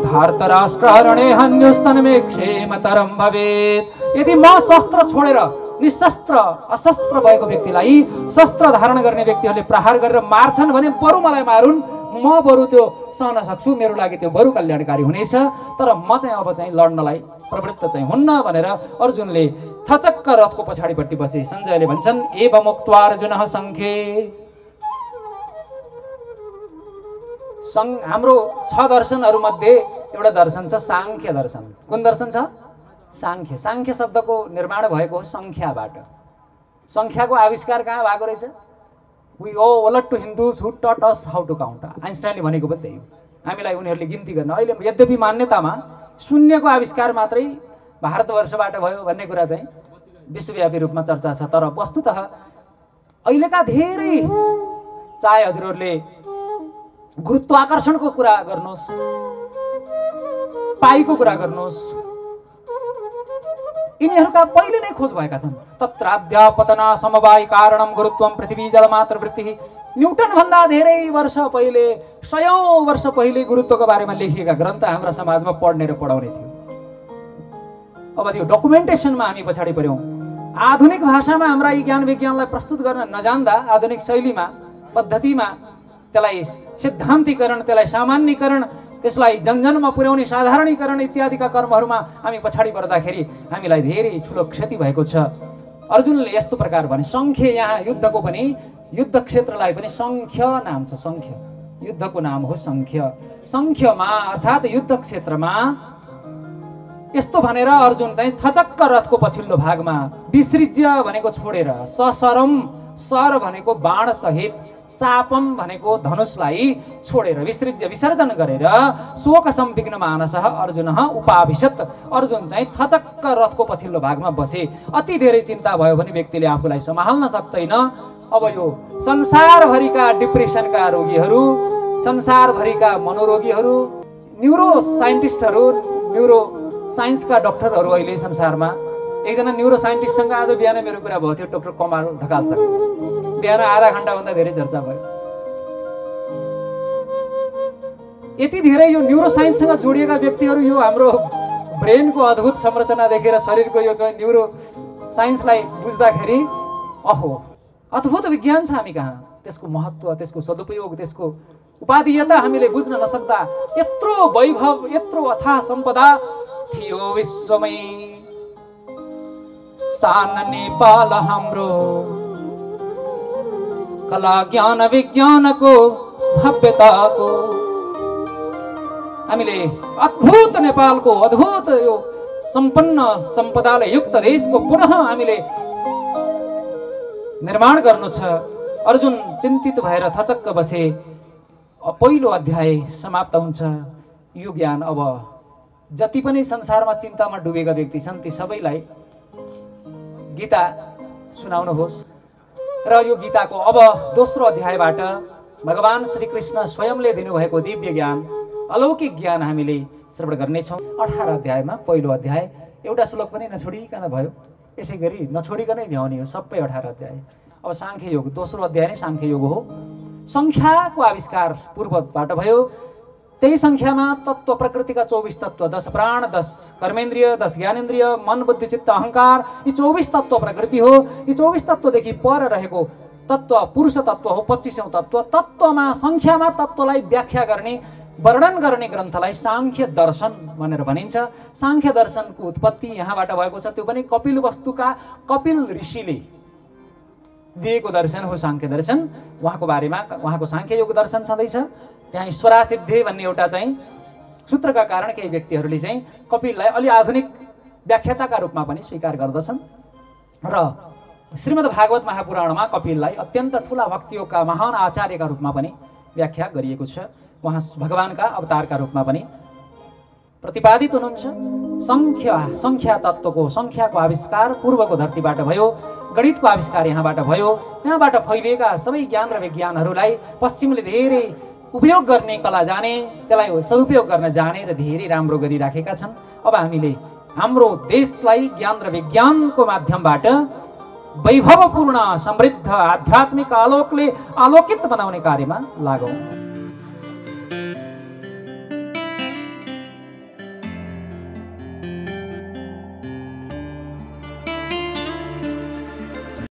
धार्तराष्ट्रहरणे हन्युस्तनमे क्षेमतरम भवेत्। यदि म शस्त्र छोडेर निशस्त्र अशस्त्र भएको व्यक्तिलाई शस्त्र धारण गर्ने व्यक्तिहरूले प्रहार गरेर मार्छन् भने बरु मलाई मारुन्, म बरु त्यो सहन सक्छु, मेरो लागि त्यो बरु कल्याणकारी हुनेछ। तर म चाहिँ अब चाहिँ लड्नलाई प्रवृत्त चाहिँ हुन्न भनेर अर्जुनले थचक्क रथको पछाडिपट्टि बसे। सञ्जयले भन्छन् एवं उक्त्वा अर्जुनः सङ्ख्ये। हाम्रो 6 दर्शनहरूमध्ये एउटा दर्शन छ साङ्ख्य दर्शन। कुन दर्शन छ? साङ्ख्य। साङ्ख्य शब्दको निर्माण भएको हो सङ्ख्याबाट। सङ्ख्याको आविष्कार कहाँ भएको रहेछ? वी ओल टु हिन्दूज हु टट अस हाउ टु काउन्ट। आइन्स्टाइनले भनेको पनि त्यही हो, हामीलाई उनीहरूले गिन्ती गर्न। अहिले यद्यपि मान्यतामा शून्यको आविष्कार मात्रै भारतवर्षबाट भयो भन्ने कुरा चाहिँ विश्वव्यापी रूपमा चर्चा छ, तर वस्तुतः अहिलेका धेरै, चाहे हजुरहरूले गुरुत्वाकर्षणको कुरा गर्नुहोस्, पाईको कुरा गर्नुहोस्, यिनीहरूका पहिले नै खोज भएका छन्। तत्राद्यापतना समवाय कारणम गुरुत्वम पृथ्वी जलमात्र वृत्ति। न्युटन भन्दा धेरै वर्ष पहिले, 100औं वर्ष पहिले गुरुत्वको बारेमा लेखिएका ग्रन्थ हाम्रा समाजमा पढ्ने र पढाउने थियो। अब त्यो डकुमेन्टेसनमा हामी पछाडि पर्यौँ। आधुनिक भाषामा हाम्रा यी ज्ञान विज्ञानलाई प्रस्तुत गर्न नजान्दा, आधुनिक शैलीमा पद्धतिमा त्यसलाई सिद्धान्तीकरण, त्यसलाई सामान्यीकरण, त्यसलाई जनजनमा पुर्याउने साधारणीकरण इत्यादिका कर्महरूमा हामी पछाडि पर्दाखेरि हामीलाई धेरै ठुलो क्षति भएको छ। अर्जुनले यस्तो प्रकार भने सङ्ख्य, यहाँ युद्धको पनि, युद्ध क्षेत्रलाई पनि सङ्ख्य नाम छ। सङ्ख्य युद्धको नाम हो सङ्ख्य। सङ्ख्यमा अर्थात् युद्ध क्षेत्रमा यस्तो भनेर अर्जुन चाहिँ थचक्क रथको पछिल्लो भागमा विसृज्य भनेको छोडेर, सशरम, सर भनेको बाण सहित, चापम भनेको धनुषलाई छोडेर, विसृज्य विसर्जन गरेर शोक संविघ्न मानसः अर्जुनः उपाविशत। अर्जुन चाहिँ थचक्क रथको पछिल्लो भागमा बसे। अति धेरै चिन्ता भयो भने व्यक्तिले आफूलाई सम्हाल्न सक्दैन। अब यो संसारभरिका डिप्रेसनका रोगीहरू, संसारभरिका मनोरोगीहरू, न्युरो साइन्टिस्टहरू, न्युरो साइन्सका डक्टरहरू अहिले संसारमा, एकजना न्युरो साइन्टिस्टसँग आज बिहान मेरो कुरा भएको थियो, डाक्टर कमाल ढकालसँग। बिहान आधा घण्टाभन्दा धेरै चर्चा भयो। यति धेरै यो न्युरो साइन्ससँग जोडिएका व्यक्तिहरू यो हाम्रो ब्रेनको अद्भुत संरचना देखेर, शरीरको यो चाहिँ न्युरो साइन्सलाई बुझ्दाखेरि अहो अद्भुत विज्ञान छ हामी कहाँ। त्यसको महत्त्व, त्यसको सदुपयोग, त्यसको उपादेयता हामीले बुझ्न नसक्दा यत्रो वैभव, यत्रो अथाह सम्पदा थियो विश्वमै। सान नेपाल हाम्रो कला ज्ञान विज्ञानको भव्यताको, हामीले अद्भुत नेपालको अद्भुत यो सम्पन्न सम्पदाले युक्त देशको पुनः हामीले निर्माण गर्नु छ। अर्जुन चिन्तित भएर थचक्क बसे। पहिलो अध्याय समाप्त हुन्छ। यो ज्ञान अब जति पनि संसारमा चिन्तामा डुबेका व्यक्ति छन् ती सबैलाई गीता सुनाउनुहोस्। र यो गीताको अब दोस्रो अध्यायबाट भगवान श्रीकृष्ण स्वयंले दिनुभएको दिव्य ज्ञान, अलौकिक ज्ञान हामीले श्रवण गर्नेछौँ। 18 अध्यायमा पहिलो अध्याय, एउटा श्लोक पनि नछोडिकन भयो, यसै गरी नछोडिकनै भ्याउने हो सबै 18 अध्याय। अब साङ्ख्य योग, दोस्रो अध्याय नै साङ्ख्य योग हो। सङ्ख्याको आविष्कार पूर्वबाट भयो। त्यही सङ्ख्यामा तत्त्व प्रकृतिका 24 तत्त्व, 10 प्राण, 10 कर्मेन्द्रिय, 10 ज्ञानेन्द्रिय, मन बुद्धि चित्त अहङ्कार, यी 24 तत्त्व प्रकृति हो। यी 24 तत्त्वदेखि पर रहेको तत्त्व पुरुष तत्त्व हो, 25औं तत्त्व। तत्त्वमा सङ्ख्यामा तत्त्वलाई व्याख्या गर्ने वर्णन गर्ने ग्रन्थलाई साङ्ख्य दर्शन भनेर भनिन्छ। साङ्ख्य दर्शनको उत्पत्ति यहाँबाट भएको छ। त्यो पनि कपिल वस्तुका कपिल ऋषिले दिएको दर्शन हो साङ्ख्य दर्शन। उहाँको बारेमा उहाँको साङ्ख्य योग दर्शन छँदैछ। त्यहाँ ईश्वरासिद्धि भन्ने एउटा चाहिँ सूत्रका कारण केही व्यक्तिहरूले चाहिँ कपिललाई अलि आधुनिक व्याख्याताका रूपमा पनि स्वीकार गर्दछन् र श्रीमद् भागवत महापुराणमा कपिललाई अत्यन्त ठुला भक्तियोगका महान आचार्यका रूपमा पनि व्याख्या गरिएको छ। उहाँ भगवानका अवतारका रूपमा पनि प्रतिपादित हुनुहुन्छ। सङ्ख्या तत्त्वको सङ्ख्याको आविष्कार पूर्वको धरतीबाट भयो, गणितको आविष्कार यहाँबाट भयो। यहाँबाट फैलिएका सबै ज्ञान र विज्ञानहरूलाई पश्चिमले धेरै उपयोग गर्ने कला जाने, त्यसलाई सदुपयोग गर्न जाने र धेरै राम्रो गरिराखेका छन्। अब हामीले हाम्रो देशलाई ज्ञान र विज्ञानको माध्यमबाट वैभवपूर्ण समृद्ध आध्यात्मिक आलोकले आलोकित बनाउने कार्यमा लागौँ।